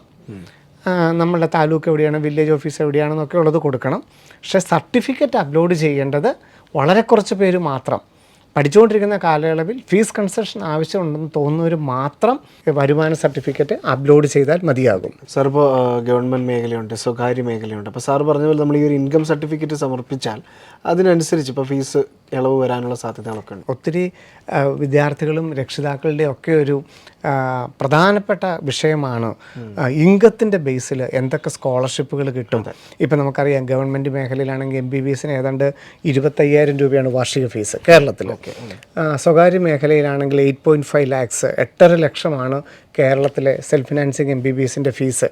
നമ്മളുടെ താലൂക്ക് എവിടെയാണ്, വില്ലേജ് ഓഫീസ് എവിടെയാണെന്നൊക്കെ ഉള്ളത് കൊടുക്കണം. പക്ഷേ സർട്ടിഫിക്കറ്റ് അപ്ലോഡ് ചെയ്യേണ്ടത് വളരെ കുറച്ച് പേര് മാത്രം. പഠിച്ചുകൊണ്ടിരിക്കുന്ന കാലയളവിൽ ഫീസ് കൺസെഷൻ ആവശ്യമുണ്ടെന്ന് തോന്നുന്നവർ മാത്രം വരുമാന സർട്ടിഫിക്കറ്റ് അപ്ലോഡ് ചെയ്താൽ മതിയാകും. സാർ, ഇപ്പോൾ ഗവൺമെൻറ് മേഖലയുണ്ട്, സ്വകാര്യ മേഖലയുണ്ട്. അപ്പോൾ സാർ പറഞ്ഞ പോലെ നമ്മൾ ഈ ഒരു ഇൻകം സർട്ടിഫിക്കറ്റ് സമർപ്പിച്ചാൽ അതിനനുസരിച്ച് ഇപ്പോൾ ഫീസ് ഇളവ് വരാനുള്ള സാധ്യതകളൊക്കെ ഉണ്ട്. ഒത്തിരി വിദ്യാർത്ഥികളും രക്ഷിതാക്കളുടെയും ഒക്കെ ഒരു പ്രധാനപ്പെട്ട വിഷയമാണ് ഇൻകത്തിൻ്റെ ബേസിൽ എന്തൊക്കെ സ്കോളർഷിപ്പുകൾ കിട്ടും. ഇപ്പം നമുക്കറിയാം ഗവൺമെൻറ് മേഖലയിലാണെങ്കിൽ MBBSന് ഏതാണ്ട് 25,000 രൂപയാണ് വാർഷിക ഫീസ് കേരളത്തിൽ. സ്വകാര്യ മേഖലയിലാണെങ്കിൽ 8.5 lakhs 8.5 ലക്ഷമാണ് കേരളത്തിലെ സെൽഫ് ഫിനാൻസിങ് MBBSൻ്റെ ഫീസ്.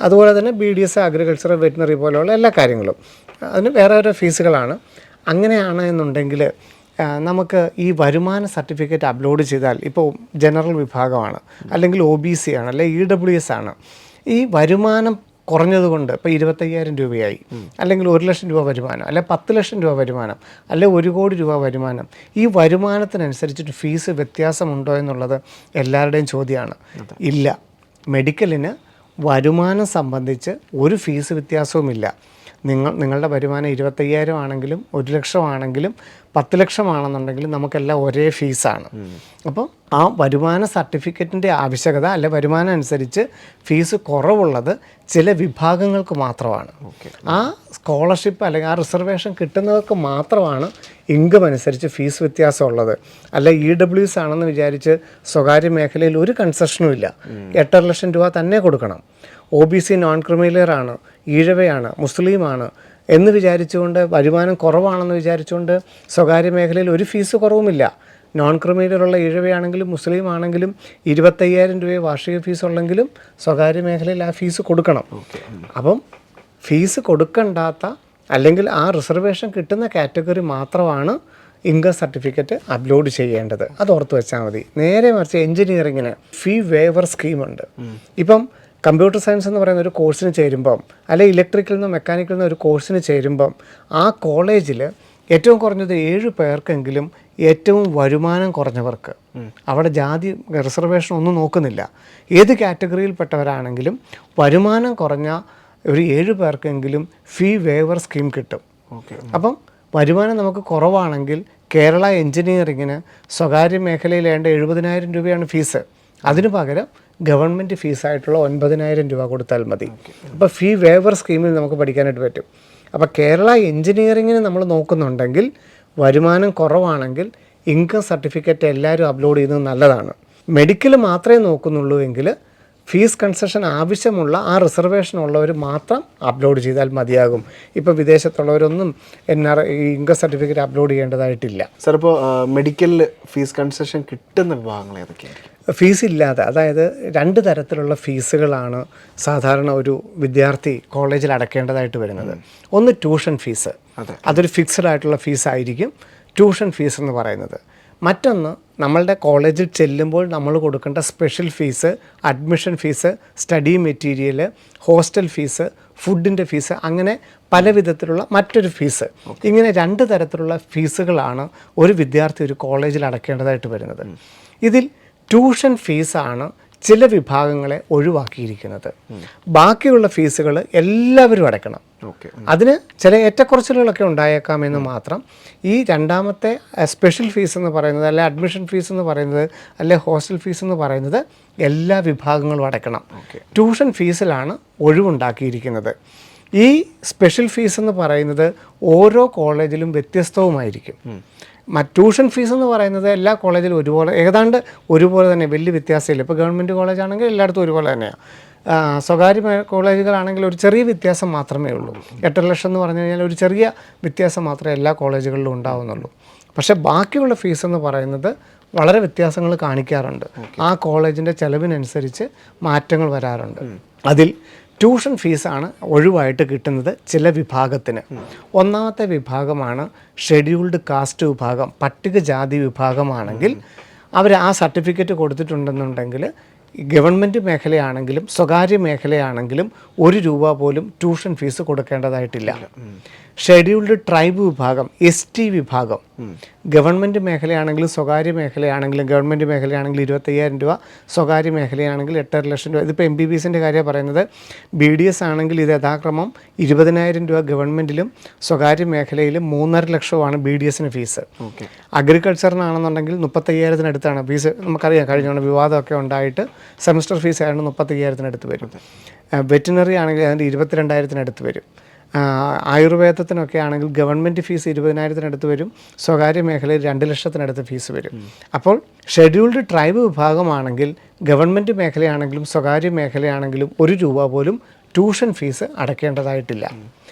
അതുപോലെ തന്നെ BDS, അഗ്രികൾച്ചർ, വെറ്റിനറി പോലെയുള്ള എല്ലാ കാര്യങ്ങളും അതിന് വേറെ വേറെ ഫീസുകളാണ്. അങ്ങനെയാണ് എന്നുണ്ടെങ്കിൽ നമുക്ക് ഈ വരുമാന സർട്ടിഫിക്കറ്റ് അപ്ലോഡ് ചെയ്താൽ, ഇപ്പോൾ ജനറൽ വിഭാഗമാണ് അല്ലെങ്കിൽ OBC ആണ് അല്ലെങ്കിൽ EWS ആണ്, ഈ വരുമാനം കുറഞ്ഞതുകൊണ്ട് ഇപ്പോൾ 25,000 രൂപയായി, അല്ലെങ്കിൽ 1 ലക്ഷം രൂപ വരുമാനം, അല്ലെങ്കിൽ 10 ലക്ഷം രൂപ വരുമാനം, അല്ലെങ്കിൽ 1 കോടി രൂപ വരുമാനം, ഈ വരുമാനത്തിനനുസരിച്ചിട്ട് ഫീസ് വ്യത്യാസമുണ്ടോ എന്നുള്ളത് എല്ലാവരുടെയും ചോദ്യമാണ്. ഇല്ല. മെഡിക്കലിന് വരുമാനം സംബന്ധിച്ച് ഒരു ഫീസ് വ്യത്യാസവുമില്ല. നിങ്ങളുടെ വരുമാനം 25,000 ആണെങ്കിലും 1 ലക്ഷം ആണെങ്കിലും 10 ലക്ഷമാണെന്നുണ്ടെങ്കിലും നമുക്കെല്ലാം ഒരേ ഫീസാണ്. അപ്പോൾ ആ വരുമാന സർട്ടിഫിക്കറ്റിൻ്റെ ആവശ്യകത അല്ലെ വരുമാനം അനുസരിച്ച് ഫീസ് കുറവുള്ളത് ചില വിഭാഗങ്ങൾക്ക് മാത്രമാണ്. ആ സ്കോളർഷിപ്പ് അല്ലെങ്കിൽ ആ റിസർവേഷൻ കിട്ടുന്നവർക്ക് മാത്രമാണ് ഇൻകം അനുസരിച്ച് ഫീസ് വ്യത്യാസമുള്ളത്. അല്ല EWS ആണെന്ന് വിചാരിച്ച് സ്വകാര്യ മേഖലയിൽ ഒരു കൺസെഷനും ഇല്ല. 8.5 ലക്ഷം രൂപ തന്നെ കൊടുക്കണം. OBC നോൺ ക്രിമിലെയറാണ്, ഈഴവയാണ്, മുസ്ലിമാണ് എന്ന് വിചാരിച്ചുകൊണ്ട്, വരുമാനം കുറവാണെന്ന് വിചാരിച്ചുകൊണ്ട് സ്വകാര്യ മേഖലയിൽ ഒരു ഫീസ് കുറവുമില്ല. നോൺ ക്രിമിലെയറുള്ള ഈഴവയാണെങ്കിലും മുസ്ലിം ആണെങ്കിലും 25,000 രൂപ വാർഷിക ഫീസ് ഉള്ളെങ്കിലും സ്വകാര്യ മേഖലയിൽ ആ ഫീസ് കൊടുക്കണം. അപ്പം ഫീസ് കൊടുക്കണ്ടാത്ത അല്ലെങ്കിൽ ആ റിസർവേഷൻ കിട്ടുന്ന കാറ്റഗറി മാത്രമാണ് ഇൻകം സർട്ടിഫിക്കറ്റ് അപ്ലോഡ് ചെയ്യേണ്ടത്. അത് ഓർത്ത് വെച്ചാൽ മതി. നേരെ മറിച്ച് എഞ്ചിനീയറിങ്ങിന് ഫീ വേവർ സ്കീമുണ്ട്. ഇപ്പം കമ്പ്യൂട്ടർ സയൻസ് എന്ന് പറയുന്ന ഒരു കോഴ്സിന് ചേരുമ്പം, അല്ലെങ്കിൽ ഇലക്ട്രിക്കൽ നിന്നോ മെക്കാനിക്കൽ നിന്നോ ഒരു കോഴ്സിന് ചേരുമ്പം ആ കോളേജിൽ ഏറ്റവും കുറഞ്ഞത് 7 പേർക്കെങ്കിലും ഏറ്റവും വരുമാനം കുറഞ്ഞവർക്ക്, അവിടെ ജാതി റിസർവേഷൻ ഒന്നും നോക്കുന്നില്ല, ഏത് കാറ്റഗറിയിൽപ്പെട്ടവരാണെങ്കിലും വരുമാനം കുറഞ്ഞ ഒരു 7 പേർക്കെങ്കിലും ഫീ വേവർ സ്കീം കിട്ടും. അപ്പം വരുമാനം നമുക്ക് കുറവാണെങ്കിൽ കേരള എഞ്ചിനീയറിങ്ങിന് സ്വകാര്യ മേഖലയിൽ വേണ്ട 70,000 രൂപയാണ് ഫീസ്. അതിനു പകരം ഗവൺമെൻറ് ഫീസായിട്ടുള്ള 9,000 രൂപ കൊടുത്താൽ മതി. അപ്പോൾ ഫീ വേവർ സ്കീമിൽ നമുക്ക് പഠിക്കാനായിട്ട് പറ്റും. അപ്പോൾ കേരള എഞ്ചിനീയറിങ്ങിന് നമ്മൾ നോക്കുന്നുണ്ടെങ്കിൽ വരുമാനം കുറവാണെങ്കിൽ ഇൻകം സർട്ടിഫിക്കറ്റ് എല്ലാവരും അപ്ലോഡ് ചെയ്യുന്നത് നല്ലതാണ്. മെഡിക്കൽ മാത്രമേ നോക്കുന്നുള്ളൂ എങ്കിൽ ഫീസ് കൺസെഷൻ ആവശ്യമുള്ള ആ റിസർവേഷൻ ഉള്ളവർ മാത്രം അപ്ലോഡ് ചെയ്താൽ മതിയാകും. ഇപ്പോൾ വിദേശത്തുള്ളവരൊന്നും ഇൻകം സർട്ടിഫിക്കറ്റ് അപ്ലോഡ് ചെയ്യേണ്ടതായിട്ടില്ല. സാർ, ഇപ്പോൾ മെഡിക്കലിൽ ഫീസ് കൺസെഷൻ കിട്ടുന്ന വിഭാഗങ്ങൾ ഏതൊക്കെയാണ്? ഫീസ് ഇല്ലാതെ, അതായത് 2 തരത്തിലുള്ള ഫീസുകളാണ് സാധാരണ ഒരു വിദ്യാർത്ഥി കോളേജിൽ അടയ്ക്കേണ്ടതായിട്ട് വരുന്നത്. ഒന്ന് ട്യൂഷൻ ഫീസ്, അതൊരു ഫിക്സഡ് ആയിട്ടുള്ള ഫീസായിരിക്കും ട്യൂഷൻ ഫീസ് എന്ന് പറയുന്നത്. മറ്റൊന്ന് നമ്മളുടെ കോളേജിൽ ചെല്ലുമ്പോൾ നമ്മൾ കൊടുക്കേണ്ട special fees, admission fees, study material, hostel fees, ഫുഡിൻ്റെ ഫീസ്, അങ്ങനെ പല വിധത്തിലുള്ള മറ്റൊരു ഫീസ്. ഇങ്ങനെ 2 തരത്തിലുള്ള ഫീസുകളാണ് ഒരു വിദ്യാർത്ഥി ഒരു കോളേജിൽ അടയ്ക്കേണ്ടതായിട്ട് വരുന്നത്. ഇതിൽ ട്യൂഷൻ ഫീസാണ് ചില വിഭാഗങ്ങളെ ഒഴിവാക്കിയിരിക്കുന്നത്. ബാക്കിയുള്ള ഫീസുകൾ എല്ലാവരും അടയ്ക്കണം. അതിന് ചില ഏറ്റക്കുറച്ചിലുകളൊക്കെ ഉണ്ടായേക്കാമെന്ന് മാത്രം. ഈ രണ്ടാമത്തെ സ്പെഷ്യൽ ഫീസ് എന്ന് പറയുന്നത്, അല്ലെ അഡ്മിഷൻ ഫീസ് എന്ന് പറയുന്നത്, അല്ലെ ഹോസ്റ്റൽ ഫീസ് എന്ന് പറയുന്നത് എല്ലാ വിഭാഗങ്ങളും അടയ്ക്കണം. ട്യൂഷൻ ഫീസിലാണ് ഒഴിവുണ്ടാക്കിയിരിക്കുന്നത്. ഈ സ്പെഷ്യൽ ഫീസ് എന്ന് പറയുന്നത് ഓരോ കോളേജിലും വ്യത്യസ്തവുമായിരിക്കും. ട്യൂഷൻ ഫീസ് എന്ന് പറയുന്നത് എല്ലാ കോളേജിലും ഒരുപോലെ, ഏതാണ്ട് ഒരുപോലെ തന്നെ, വലിയ വ്യത്യാസമില്ല. ഇപ്പോൾ ഗവൺമെൻറ് കോളേജാണെങ്കിൽ എല്ലായിടത്തും ഒരുപോലെ തന്നെയാണ്. സ്വകാര്യ കോളേജുകളാണെങ്കിൽ ഒരു ചെറിയ വ്യത്യാസം മാത്രമേ ഉള്ളൂ. 8 ലക്ഷം എന്ന് പറഞ്ഞു കഴിഞ്ഞാൽ ഒരു ചെറിയ വ്യത്യാസം മാത്രമേ എല്ലാ കോളേജുകളിലും ഉണ്ടാവുന്നുള്ളൂ. പക്ഷേ ബാക്കിയുള്ള ഫീസ് എന്ന് പറയുന്നത് വളരെ വ്യത്യാസങ്ങൾ കാണിക്കാറുണ്ട്. ആ കോളേജിൻ്റെ ചെലവിനനുസരിച്ച് മാറ്റങ്ങൾ വരാറുണ്ട്. അതിൽ ട്യൂഷൻ ഫീസാണ് ഒഴിവായിട്ട് കിട്ടുന്നത് ചില വിഭാഗത്തിന്. ഒന്നാമത്തെ വിഭാഗമാണ് ഷെഡ്യൂൾഡ് കാസ്റ്റ് വിഭാഗം. പട്ടികജാതി വിഭാഗമാണെങ്കിൽ അവർ ആ സർട്ടിഫിക്കറ്റ് കൊടുത്തിട്ടുണ്ടെന്നുണ്ടെങ്കിൽ ഗവൺമെൻറ് മേഖലയാണെങ്കിലും സ്വകാര്യ മേഖലയാണെങ്കിലും 1 രൂപ പോലും ട്യൂഷൻ ഫീസ് കൊടുക്കേണ്ടതായിട്ടില്ല. ഷെഡ്യൂൾഡ് ട്രൈബ് വിഭാഗം, ST വിഭാഗം, ഗവൺമെൻറ് മേഖലയാണെങ്കിലും സ്വകാര്യ മേഖലയാണെങ്കിലും, ഗവൺമെൻറ് മേഖലയാണെങ്കിൽ 25,000 രൂപ, സ്വകാര്യ മേഖലയാണെങ്കിൽ 8.5 ലക്ഷം രൂപ. ഇതിപ്പോൾ MBBSൻ്റെ കാര്യമാണ് പറയുന്നത്. BDS ആണെങ്കിൽ ഇത് യഥാക്രമം 20,000 രൂപ ഗവൺമെൻറ്റിലും സ്വകാര്യ മേഖലയിലും 3.5 ലക്ഷമാണ് BDSന് ഫീസ്. അഗ്രികൾച്ചറിനാണെന്നുണ്ടെങ്കിൽ 35,000-അടുത്താണ് ഫീസ്. നമുക്കറിയാം, കഴിഞ്ഞ വിവാദമൊക്കെ ഉണ്ടായിട്ട് സെമസ്റ്റർ ഫീസ് ആയതുകൊണ്ട് 35,000-അടുത്ത് വരും. വെറ്റിനറി ആണെങ്കിൽ അതിൻ്റെ 22,000-അടുത്ത് വരും. ആയുർവേദത്തിനൊക്കെ ആണെങ്കിൽ ഗവൺമെൻറ് ഫീസ് 20,000-അടുത്ത് വരും, സ്വകാര്യ മേഖലയിൽ 2 ലക്ഷത്തിനടുത്ത് ഫീസ് വരും. അപ്പോൾ ഷെഡ്യൂൾഡ് ട്രൈബ് വിഭാഗമാണെങ്കിൽ ഗവൺമെൻറ് മേഖലയാണെങ്കിലും സ്വകാര്യ മേഖലയാണെങ്കിലും 1 രൂപ പോലും ട്യൂഷൻ ഫീസ് അടയ്ക്കേണ്ടതായിട്ടില്ല.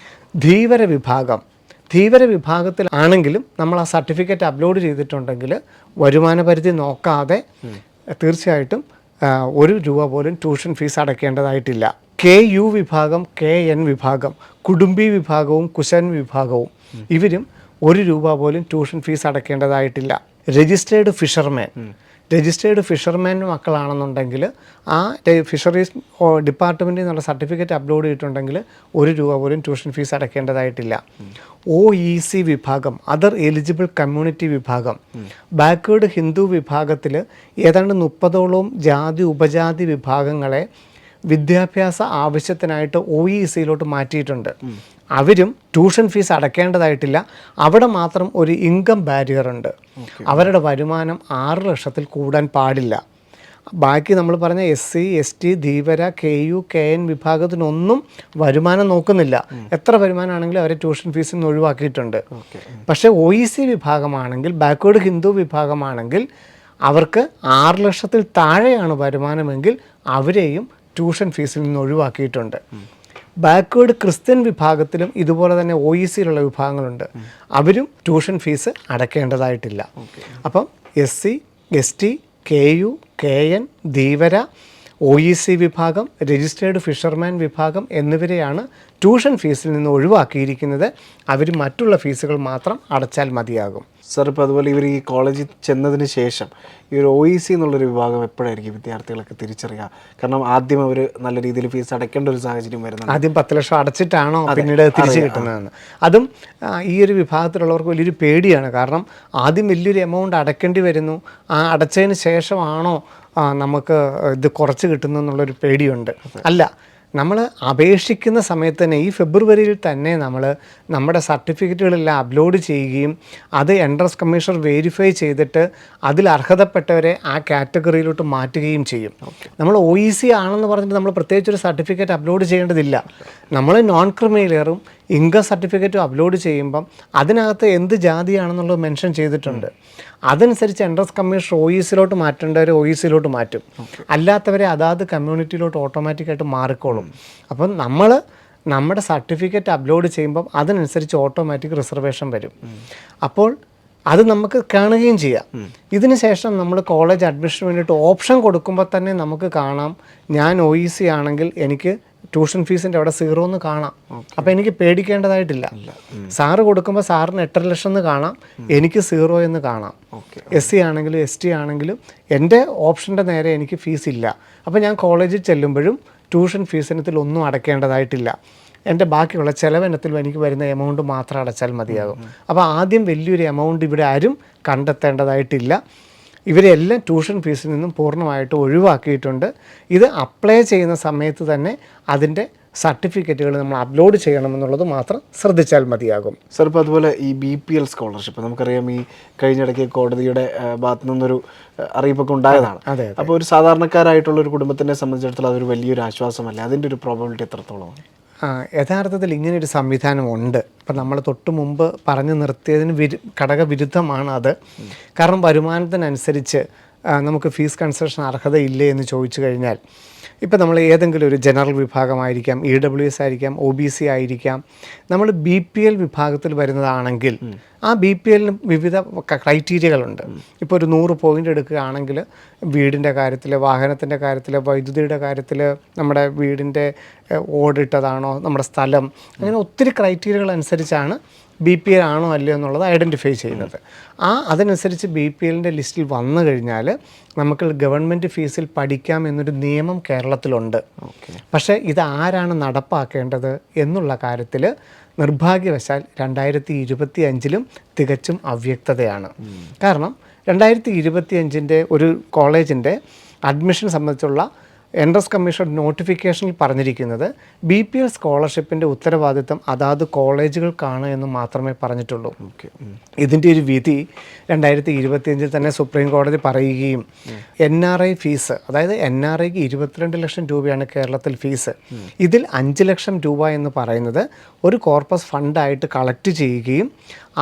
ധീവര വിഭാഗത്തിൽ ആണെങ്കിലും നമ്മൾ ആ സർട്ടിഫിക്കറ്റ് അപ്ലോഡ് ചെയ്തിട്ടുണ്ടെങ്കിൽ വരുമാന പരിധി നോക്കാതെ തീർച്ചയായിട്ടും 1 രൂപ പോലും ട്യൂഷൻ ഫീസ് അടയ്ക്കേണ്ടതായിട്ടില്ല. KU വിഭാഗം, KN വിഭാഗം, കുടുംബി വിഭാഗവും കുശൻ വിഭാഗവും ഇവരും 1 രൂപ പോലും ട്യൂഷൻ ഫീസ് അടയ്ക്കേണ്ടതായിട്ടില്ല. രജിസ്റ്റേർഡ് ഫിഷർമാൻ മക്കളാണെന്നുണ്ടെങ്കിൽ ആ ഫിഷറീസ് ഡിപ്പാർട്ട്മെൻറ്റിൽ നിന്നുള്ള സർട്ടിഫിക്കറ്റ് അപ്ലോഡ് ചെയ്തിട്ടുണ്ടെങ്കിൽ 1 രൂപ പോലും ട്യൂഷൻ ഫീസ് അടയ്ക്കേണ്ടതായിട്ടില്ല. OEC വിഭാഗം, അതർ എലിജിബിൾ കമ്മ്യൂണിറ്റി വിഭാഗം, ബാക്ക്വേർഡ് ഹിന്ദു വിഭാഗത്തിൽ ഏതാണ്ട് 30ഓളം ജാതി ഉപജാതി വിഭാഗങ്ങളെ വിദ്യാഭ്യാസ ആവശ്യത്തിനായിട്ട് OECയിലോട്ട് മാറ്റിയിട്ടുണ്ട്. അവരും ട്യൂഷൻ ഫീസ് അടയ്ക്കേണ്ടതായിട്ടില്ല. അവിടെ മാത്രം ഒരു ഇൻകം ബാരിയർ ഉണ്ട്. അവരുടെ വരുമാനം 6 ലക്ഷത്തിൽ കൂടാൻ പാടില്ല. ബാക്കി നമ്മൾ പറഞ്ഞ SC, ST, Dheevara, KU, KN വിഭാഗത്തിനൊന്നും വരുമാനം നോക്കുന്നില്ല. എത്ര വരുമാനമാണെങ്കിലും അവരെ ട്യൂഷൻ ഫീസിൽ നിന്ന് ഒഴിവാക്കിയിട്ടുണ്ട്. പക്ഷേ OEC വിഭാഗമാണെങ്കിൽ, ബാക്ക്വേർഡ് ഹിന്ദു വിഭാഗമാണെങ്കിൽ അവർക്ക് 6 ലക്ഷത്തിൽ താഴെയാണ് വരുമാനമെങ്കിൽ അവരെയും ട്യൂഷൻ ഫീസിൽ നിന്ന് ഒഴിവാക്കിയിട്ടുണ്ട്. ബാക്ക്വേർഡ് ക്രിസ്ത്യൻ വിഭാഗത്തിലും ഇതുപോലെ തന്നെ OECയിലുള്ള വിഭാഗങ്ങളുണ്ട്. അവരും ട്യൂഷൻ ഫീസ് അടയ്ക്കേണ്ടതായിട്ടില്ല. അപ്പം SC, ST, KU, KN, Dheevara, OEC വിഭാഗം, രജിസ്റ്റേർഡ് ഫിഷർമാൻ വിഭാഗം എന്നിവരെയാണ് ട്യൂഷൻ ഫീസിൽ നിന്ന് ഒഴിവാക്കിയിരിക്കുന്നത്. അവർ മറ്റുള്ള ഫീസുകൾ മാത്രം അടച്ചാൽ മതിയാകും. സാർ, ഇപ്പോൾ അതുപോലെ ഇവർ ഈ കോളേജിൽ ചെന്നതിന് ശേഷം ഈ ഒരു OEC എന്നുള്ളൊരു വിഭാഗം എപ്പോഴായിരിക്കും വിദ്യാർത്ഥികളൊക്കെ തിരിച്ചറിയുക? കാരണം ആദ്യം അവർ നല്ല രീതിയിൽ ഫീസ് അടയ്ക്കേണ്ട ഒരു സാഹചര്യം വരുന്നത്. ആദ്യം 10 ലക്ഷം അടച്ചിട്ടാണോ പിന്നീട് തിരിച്ചു കിട്ടുന്നതെന്ന്. അതും ഈ ഒരു വിഭാഗത്തിലുള്ളവർക്ക് വലിയൊരു പേടിയാണ്. കാരണം ആദ്യം വലിയൊരു എമൗണ്ട് അടയ്ക്കേണ്ടി വരുന്നു. ആ അടച്ചതിന് ശേഷമാണോ നമുക്ക് ഇത് കുറച്ച് കിട്ടുന്നു എന്നുള്ളൊരു പേടിയുണ്ട്. അല്ല, നമ്മൾ അപേക്ഷിക്കുന്ന സമയത്ത് തന്നെ ഈ ഫെബ്രുവരിയിൽ തന്നെ നമ്മുടെ സർട്ടിഫിക്കറ്റുകളെല്ലാം അപ്ലോഡ് ചെയ്യുകയും അത് എൻട്രൻസ് കമ്മീഷണർ വെരിഫൈ ചെയ്തിട്ട് അതിൽ അർഹതപ്പെട്ടവരെ ആ കാറ്റഗറിയിലോട്ട് മാറ്റുകയും ചെയ്യും. നമ്മൾ OEC ആണെന്ന് പറഞ്ഞിട്ട് നമ്മൾ പ്രത്യേകിച്ചൊരു സർട്ടിഫിക്കറ്റ് അപ്ലോഡ് ചെയ്യേണ്ടതില്ല. നമ്മൾ നോൺ ക്രിമിലെയറും ഇൻകം സർട്ടിഫിക്കറ്റും അപ്ലോഡ് ചെയ്യുമ്പം അതിനകത്ത് എന്ത് ജാതിയാണെന്നുള്ളത് മെൻഷൻ ചെയ്തിട്ടുണ്ട്. അതനുസരിച്ച് എൻട്രൻസ് കമ്മീഷണർ OECയിലോട്ട് മാറ്റേണ്ടവരെ OECയിലോട്ട് മാറ്റും. അല്ലാത്തവരെ അതാത് കമ്മ്യൂണിറ്റിയിലോട്ട് ഓട്ടോമാറ്റിക്കായിട്ട് മാറിക്കോളും. അപ്പം നമ്മുടെ സർട്ടിഫിക്കറ്റ് അപ്ലോഡ് ചെയ്യുമ്പം അതിനനുസരിച്ച് ഓട്ടോമാറ്റിക് റിസർവേഷൻ വരും. അപ്പോൾ അത് നമുക്ക് കാണുകയും ചെയ്യാം. ഇതിന് ശേഷം നമ്മൾ കോളേജ് അഡ്മിഷന് വേണ്ടിയിട്ട് ഓപ്ഷൻ കൊടുക്കുമ്പോൾ തന്നെ നമുക്ക് കാണാം, ഞാൻ OEC ആണെങ്കിൽ എനിക്ക് ട്യൂഷൻ ഫീസിൻ്റെ അവിടെ 0 എന്ന് കാണാം. അപ്പോൾ എനിക്ക് പേടിക്കേണ്ടതായിട്ടില്ല. സാറ് കൊടുക്കുമ്പോൾ സാറിന് 8.5 ലക്ഷം എന്ന് കാണാം, എനിക്ക് 0 എന്ന് കാണാം. SC ആണെങ്കിലും ST ആണെങ്കിലും എൻ്റെ ഓപ്ഷൻ്റെ നേരെ എനിക്ക് ഫീസ് ഇല്ല. അപ്പോൾ ഞാൻ കോളേജിൽ ചെല്ലുമ്പോഴും ട്യൂഷൻ ഫീസിനത്തിൽ ഒന്നും അടയ്ക്കേണ്ടതായിട്ടില്ല. എൻ്റെ ബാക്കിയുള്ള ചിലവിനത്തിൽ എനിക്ക് വരുന്ന എമൗണ്ട് മാത്രം അടച്ചാൽ മതിയാകും. അപ്പോൾ ആദ്യം വലിയൊരു എമൗണ്ട് ഇവിടെ ആരും കണ്ടെത്തേണ്ടതായിട്ടില്ല. ഇവരെല്ലാം ട്യൂഷൻ ഫീസിൽ നിന്നും പൂർണ്ണമായിട്ട് ഒഴിവാക്കിയിട്ടുണ്ട്. ഇത് അപ്ലൈ ചെയ്യുന്ന സമയത്ത് തന്നെ അതിൻ്റെ സർട്ടിഫിക്കറ്റുകൾ നമ്മൾ അപ്ലോഡ് ചെയ്യണമെന്നുള്ളത് മാത്രം ശ്രദ്ധിച്ചാൽ മതിയാകും. സാർ, ഇപ്പോൾ അതുപോലെ ഈ BPL സ്കോളർഷിപ്പ് നമുക്കറിയാം, ഈ കഴിഞ്ഞിടയ്ക്ക് കോടതിയുടെ ഭാഗത്തു നിന്നൊരു അറിയിപ്പൊക്കെ ഉണ്ടായതാണ്. അപ്പോൾ ഒരു സാധാരണക്കാരായിട്ടുള്ളൊരു കുടുംബത്തിനെ സംബന്ധിച്ചിടത്തോളം അതൊരു വലിയൊരു ആശ്വാസമല്ല. അതിൻ്റെ ഒരു പ്രോബബിലിറ്റി എത്രത്തോളമാണ്? യഥാർത്ഥത്തിൽ ഇങ്ങനെയൊരു സംവിധാനമുണ്ട്. ഇപ്പം നമ്മൾ തൊട്ട് മുമ്പ് പറഞ്ഞു നിർത്തിയതിന് ഘടകവിരുദ്ധമാണ് അത്. കാരണം വരുമാനത്തിനനുസരിച്ച് നമുക്ക് ഫീസ് കൺസെഷൻ അർഹതയില്ലേ എന്ന് ചോദിച്ചു കഴിഞ്ഞാൽ, ഇപ്പം നമ്മൾ ഏതെങ്കിലും ഒരു ജനറൽ വിഭാഗമായിരിക്കാം, EWS ആയിരിക്കാം, OBC ആയിരിക്കാം, നമ്മൾ BPL വിഭാഗത്തിൽ വരുന്നതാണെങ്കിൽ ആ BPLന് വിവിധ ക്രൈറ്റീരിയകളുണ്ട്. ഇപ്പോൾ ഒരു 100 പോയിൻ്റ് എടുക്കുകയാണെങ്കിൽ വീടിൻ്റെ കാര്യത്തിൽ, വാഹനത്തിൻ്റെ കാര്യത്തിൽ, വൈദ്യുതിയുടെ കാര്യത്തിൽ, നമ്മുടെ വീടിൻ്റെ ഓടിട്ടതാണോ, നമ്മുടെ സ്ഥലം, അങ്ങനെ ഒത്തിരി ക്രൈറ്റീരിയകൾ അനുസരിച്ചാണ് BPL ആണോ അല്ലയോ എന്നുള്ളത് ഐഡൻറ്റിഫൈ ചെയ്യുന്നത്. അതനുസരിച്ച് BPLൻ്റെ ലിസ്റ്റിൽ വന്നു കഴിഞ്ഞാൽ നമുക്ക് ഗവൺമെൻറ് ഫീസിൽ പഠിക്കാം എന്നൊരു നിയമം കേരളത്തിലുണ്ട്. പക്ഷേ ഇത് ആരാണ് നടപ്പാക്കേണ്ടത് എന്നുള്ള കാര്യത്തിൽ നിർഭാഗ്യവശാൽ 2025 തികച്ചും അവ്യക്തതയാണ്. കാരണം 2025 ഒരു കോളേജിൻ്റെ അഡ്മിഷൻ സംബന്ധിച്ചുള്ള എൻട്രൻസ് കമ്മീഷൻ നോട്ടിഫിക്കേഷനിൽ പറഞ്ഞിരിക്കുന്നത് BPL സ്കോളർഷിപ്പിൻ്റെ ഉത്തരവാദിത്തം അതാത് കോളേജുകൾക്കാണ് എന്ന് മാത്രമേ പറഞ്ഞിട്ടുള്ളൂ. ഇതിൻ്റെ ഒരു വിധി 2025 തന്നെ സുപ്രീം കോടതി പറയുകയും NRI ഫീസ്, അതായത് NRIക്ക് 22 ലക്ഷം രൂപയാണ് കേരളത്തിൽ ഫീസ്. ഇതിൽ 5 ലക്ഷം രൂപ എന്ന് പറയുന്നത് ഒരു കോർപ്പസ് ഫണ്ടായിട്ട് കളക്ട് ചെയ്യുകയും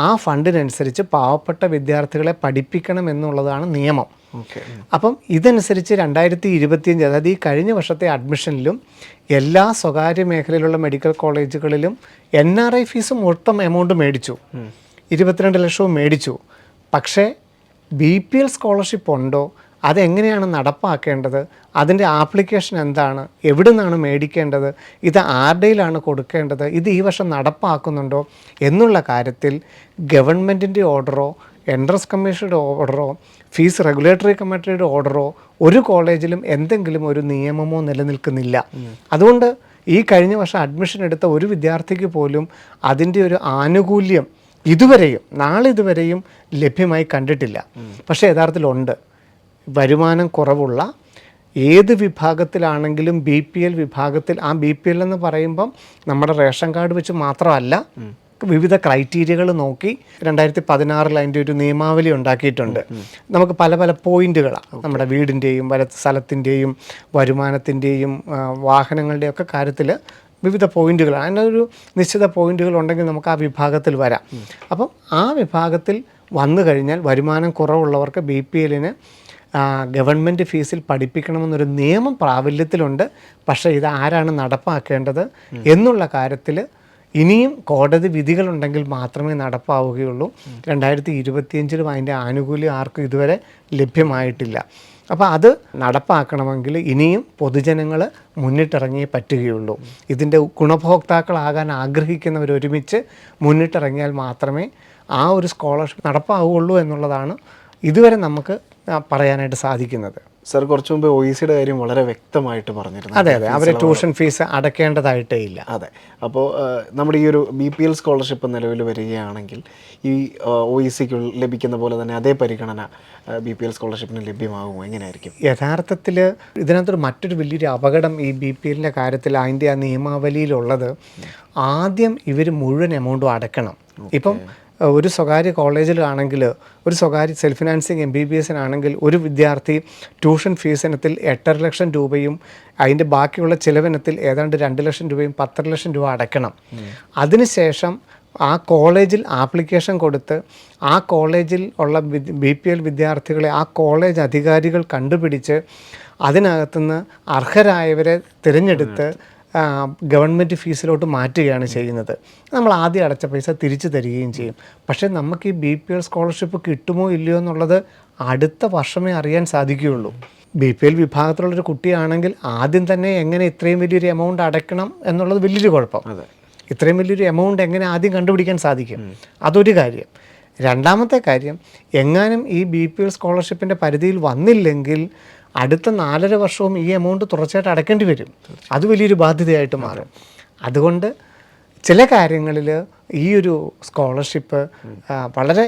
ആ ഫണ്ടിനനുസരിച്ച് പാവപ്പെട്ട വിദ്യാർത്ഥികളെ പഠിപ്പിക്കണം എന്നുള്ളതാണ് നിയമം. അപ്പം ഇതനുസരിച്ച് 2025, അതായത് ഈ കഴിഞ്ഞ വർഷത്തെ അഡ്മിഷനിലും എല്ലാ സ്വകാര്യ മേഖലയിലുള്ള മെഡിക്കൽ കോളേജുകളിലും NRI ഫീസ് മൊത്തം എമൗണ്ട് മേടിച്ചു, 22 ലക്ഷവും മേടിച്ചു. പക്ഷേ BPL സ്കോളർഷിപ്പ് ഉണ്ടോ, അതെങ്ങനെയാണ് നടപ്പാക്കേണ്ടത്, അതിൻ്റെ ആപ്ലിക്കേഷൻ എന്താണ്, എവിടെ നിന്നാണ് മേടിക്കേണ്ടത്, ഇത് ആരുടെയിലാണ് കൊടുക്കേണ്ടത്, ഇത് ഈ വർഷം നടപ്പാക്കുന്നുണ്ടോ എന്നുള്ള കാര്യത്തിൽ ഗവൺമെൻറ്റിൻ്റെ ഓർഡറോ എൻട്രൻസ് കമ്മീഷനുടെ ഓർഡറോ ഫീസ് റെഗുലേറ്ററി കമ്മിറ്റിയുടെ ഓർഡറോ ഒരു കോളേജിലും എന്തെങ്കിലും ഒരു നിയമമോ നിലനിൽക്കുന്നില്ല. അതുകൊണ്ട് ഈ കഴിഞ്ഞ വർഷം അഡ്മിഷൻ എടുത്ത ഒരു വിദ്യാർത്ഥിക്ക് പോലും അതിൻ്റെ ഒരു ആനുകൂല്യം നാളിതുവരെയും ലഭ്യമായി കണ്ടിട്ടില്ല. പക്ഷേ യഥാർത്ഥത്തിലുണ്ട്. വരുമാനം കുറവുള്ള ഏത് വിഭാഗത്തിലാണെങ്കിലും BPL വിഭാഗത്തിൽ, ആ BPL എന്ന് പറയുമ്പം നമ്മുടെ റേഷൻ കാർഡ് വെച്ച് മാത്രമല്ല, വിവിധ ക്രൈറ്റീരിയകൾ നോക്കി 2016 അതിൻ്റെ ഒരു നിയമാവലി ഉണ്ടാക്കിയിട്ടുണ്ട്. നമുക്ക് പല പല പോയിന്റുകളാണ്, നമ്മുടെ വീടിൻ്റെയും സ്ഥലത്തിൻ്റെയും വരുമാനത്തിൻ്റെയും വാഹനങ്ങളുടെയൊക്കെ കാര്യത്തിൽ വിവിധ പോയിന്റുകൾ, അതിനൊരു നിശ്ചിത പോയിന്റുകൾ ഉണ്ടെങ്കിൽ നമുക്ക് ആ വിഭാഗത്തിൽ വരാം. അപ്പം ആ വിഭാഗത്തിൽ വന്നു കഴിഞ്ഞാൽ വരുമാനം കുറവുള്ളവർക്ക് BPLന് ഗവൺമെൻറ് ഫീസിൽ പഠിപ്പിക്കണമെന്നൊരു നിയമം പ്രാബല്യത്തിലുണ്ട്. പക്ഷേ ഇത് ആരാണ് നടപ്പാക്കേണ്ടത് എന്നുള്ള കാര്യത്തിൽ ഇനിയും കോടതി വിധികളുണ്ടെങ്കിൽ മാത്രമേ നടപ്പാവുകയുള്ളൂ. 2025 അതിൻ്റെ ആനുകൂല്യം ആർക്കും ഇതുവരെ ലഭ്യമായിട്ടില്ല. അപ്പോൾ അത് നടപ്പാക്കണമെങ്കിൽ ഇനിയും പൊതുജനങ്ങൾ മുന്നിട്ടിറങ്ങിയേ പറ്റുകയുള്ളൂ. ഇതിൻ്റെ ഗുണഭോക്താക്കളാകാൻ ആഗ്രഹിക്കുന്നവർ ഒരുമിച്ച് മുന്നിട്ടിറങ്ങിയാൽ മാത്രമേ ആ ഒരു സ്കോളർഷിപ്പ് നടപ്പാവുകയുള്ളൂ എന്നുള്ളതാണ് ഇതുവരെ നമുക്ക് പറയാനായിട്ട് സാധിക്കുന്നത്. സർ, കുറച്ച് മുമ്പ് OECയുടെ കാര്യം വളരെ വ്യക്തമായിട്ട് പറഞ്ഞിരുന്നു. അതെ, അവർ ട്യൂഷൻ ഫീസ് അടയ്ക്കേണ്ടതായിട്ടേ ഇല്ല. അതെ. അപ്പോൾ നമ്മുടെ ഈ ഒരു BPL സ്കോളർഷിപ്പ് നിലവിൽ വരികയാണെങ്കിൽ ഈ OECക്ക് ലഭിക്കുന്ന പോലെ തന്നെ അതേ പരിഗണന BPL സ്കോളർഷിപ്പിന് ലഭ്യമാകുമോ? എങ്ങനെയായിരിക്കും? യഥാർത്ഥത്തിൽ ഇതിനകത്തൊരു മറ്റൊരു വലിയൊരു അപകടം ഈ BPLൻ്റെ കാര്യത്തിൽ അതിൻ്റെ ആ നിയമാവലിയിലുള്ളത്, ആദ്യം ഇവർ മുഴുവൻ എമൗണ്ടും അടയ്ക്കണം. ഇപ്പം ഒരു സ്വകാര്യ കോളേജിലാണെങ്കിൽ, ഒരു സ്വകാര്യ സെൽഫ് ഫിനാൻസിങ് MBBSനാണെങ്കിൽ ഒരു വിദ്യാർത്ഥി ട്യൂഷൻ ഫീസ് ഇനത്തിൽ 8.5 ലക്ഷം രൂപയും അതിൻ്റെ ബാക്കിയുള്ള ചിലവിനത്തിൽ ഏതാണ്ട് 2 ലക്ഷം രൂപയും 10 ലക്ഷം രൂപ അടയ്ക്കണം. അതിനുശേഷം ആ കോളേജിൽ ആപ്ലിക്കേഷൻ കൊടുത്ത് ആ കോളേജിൽ ഉള്ള BPL വിദ്യാർത്ഥികളെ ആ കോളേജ് അധികാരികൾ കണ്ടുപിടിച്ച് അതിനകത്തുനിന്ന് അർഹരായവരെ തിരഞ്ഞെടുത്ത് ഗവൺമെൻറ് ഫീസിലോട്ട് മാറ്റുകയാണ് ചെയ്യുന്നത്. നമ്മൾ ആദ്യം അടച്ച പൈസ തിരിച്ചു തരികയും ചെയ്യും. പക്ഷേ നമുക്ക് ഈ BPL സ്കോളർഷിപ്പ് കിട്ടുമോ ഇല്ലയോ എന്നുള്ളത് അടുത്ത വർഷമേ അറിയാൻ സാധിക്കുകയുള്ളൂ. BPL വിഭാഗത്തിലുള്ളൊരു കുട്ടിയാണെങ്കിൽ ആദ്യം തന്നെ എങ്ങനെ ഇത്രയും വലിയൊരു എമൗണ്ട് അടയ്ക്കണം എന്നുള്ളത് വലിയൊരു കുഴപ്പം. ഇത്രയും വലിയൊരു എമൗണ്ട് എങ്ങനെ ആദ്യം കണ്ടുപിടിക്കാൻ സാധിക്കും? അതൊരു കാര്യം. രണ്ടാമത്തെ കാര്യം, എങ്ങാനും ഈ BPL സ്കോളർഷിപ്പിൻ്റെ പരിധിയിൽ വന്നില്ലെങ്കിൽ അടുത്ത 4.5 വർഷവും ഈ എമൗണ്ട് തുടർച്ചയായിട്ട് അടയ്ക്കേണ്ടി വരും. അത് വലിയൊരു ബാധ്യതയായിട്ട് മാറും. അതുകൊണ്ട് ചില കാര്യങ്ങളിൽ ഈ ഒരു സ്കോളർഷിപ്പ് വളരെ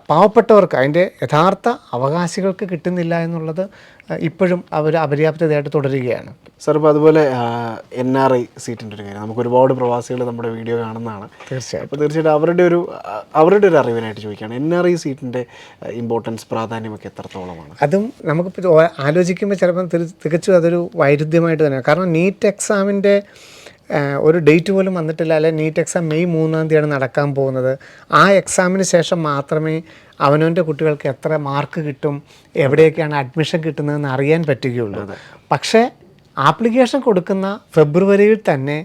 പാവപ്പെട്ടവർക്ക്, അതിൻ്റെ യഥാർത്ഥ അവകാശികൾക്ക് കിട്ടുന്നില്ല എന്നുള്ളത് ഇപ്പോഴും അവർ അപര്യാപ്തതയായിട്ട് തുടരുകയാണ്. സാർ, ഇപ്പോൾ അതുപോലെ NRI സീറ്റിൻ്റെ ഒരു കാര്യം, നമുക്ക് ഒരുപാട് പ്രവാസികൾ നമ്മുടെ വീഡിയോ കാണുന്നതാണ്. തീർച്ചയായും. അപ്പോൾ തീർച്ചയായിട്ടും അവരുടെ ഒരു അറിവിനായിട്ട് ചോദിക്കുകയാണ്, NRI സീറ്റിൻ്റെ ഇമ്പോർട്ടൻസ്, പ്രാധാന്യമൊക്കെ എത്രത്തോളമാണ്? അതും നമുക്കിപ്പോൾ ആലോചിക്കുമ്പോൾ ചിലപ്പം തികച്ചും അതൊരു വൈരുദ്ധ്യമായിട്ട് തന്നെയാണ്. കാരണം നീറ്റ് എക്സാമിൻ്റെ ഒരു ഡേറ്റ് പോലും വന്നിട്ടില്ല. അല്ലെങ്കിൽ നീറ്റ് എക്സാം മെയ് 3 നടക്കാൻ പോകുന്നത്. ആ എക്സാമിന് ശേഷം മാത്രമേ അവനവൻ്റെ കുട്ടികൾക്ക് എത്ര മാർക്ക് കിട്ടും, എവിടെയൊക്കെയാണ് അഡ്മിഷൻ കിട്ടുന്നതെന്ന് അറിയാൻ പറ്റുകയുള്ളൂ. പക്ഷേ ആപ്ലിക്കേഷൻ കൊടുക്കുന്ന ഫെബ്രുവരിയിൽ തന്നെ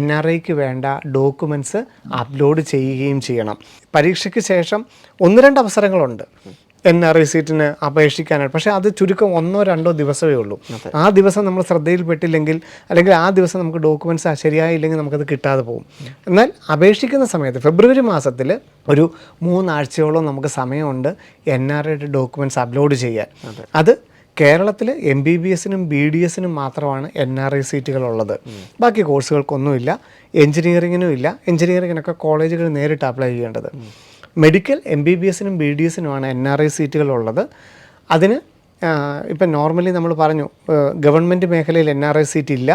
NRIക്ക് വേണ്ട ഡോക്യുമെൻറ്റ്സ് അപ്ലോഡ് ചെയ്യുകയും ചെയ്യണം. പരീക്ഷയ്ക്ക് ശേഷം 1-2 അവസരങ്ങളുണ്ട് NRI സീറ്റിന് അപേക്ഷിക്കാനായിട്ട്. പക്ഷേ അത് ചുരുക്കം 1-2 ദിവസമേ ഉള്ളൂ. ആ ദിവസം നമ്മൾ ശ്രദ്ധയിൽപ്പെട്ടില്ലെങ്കിൽ, അല്ലെങ്കിൽ ആ ദിവസം നമുക്ക് ഡോക്യുമെൻറ്റ്സ് ശരിയായില്ലെങ്കിൽ നമുക്കത് കിട്ടാതെ പോകും. എന്നാൽ അപേക്ഷിക്കുന്ന സമയത്ത് ഫെബ്രുവരി മാസത്തിൽ ഒരു 3 ആഴ്ചയോളം നമുക്ക് സമയമുണ്ട് NRIയുടെ ഡോക്യുമെൻറ്റ്സ് അപ്ലോഡ് ചെയ്യാൻ. അത് കേരളത്തിൽ MBBSനും BDSനും മാത്രമാണ് NRI സീറ്റുകളുള്ളത്. ബാക്കി കോഴ്സുകൾക്കൊന്നുമില്ല. എഞ്ചിനീയറിങ്ങിനും ഇല്ല. എഞ്ചിനീയറിങ്ങിനൊക്കെ കോളേജുകൾ നേരിട്ട് അപ്ലൈ ചെയ്യേണ്ടത്. മെഡിക്കൽ MBBSനും BDSനുമാണ് NRI സീറ്റുകളുള്ളത്. അതിന് ഇപ്പം നോർമലി നമ്മൾ പറഞ്ഞു ഗവൺമെൻറ് മേഖലയിൽ NRI സീറ്റ് ഇല്ല,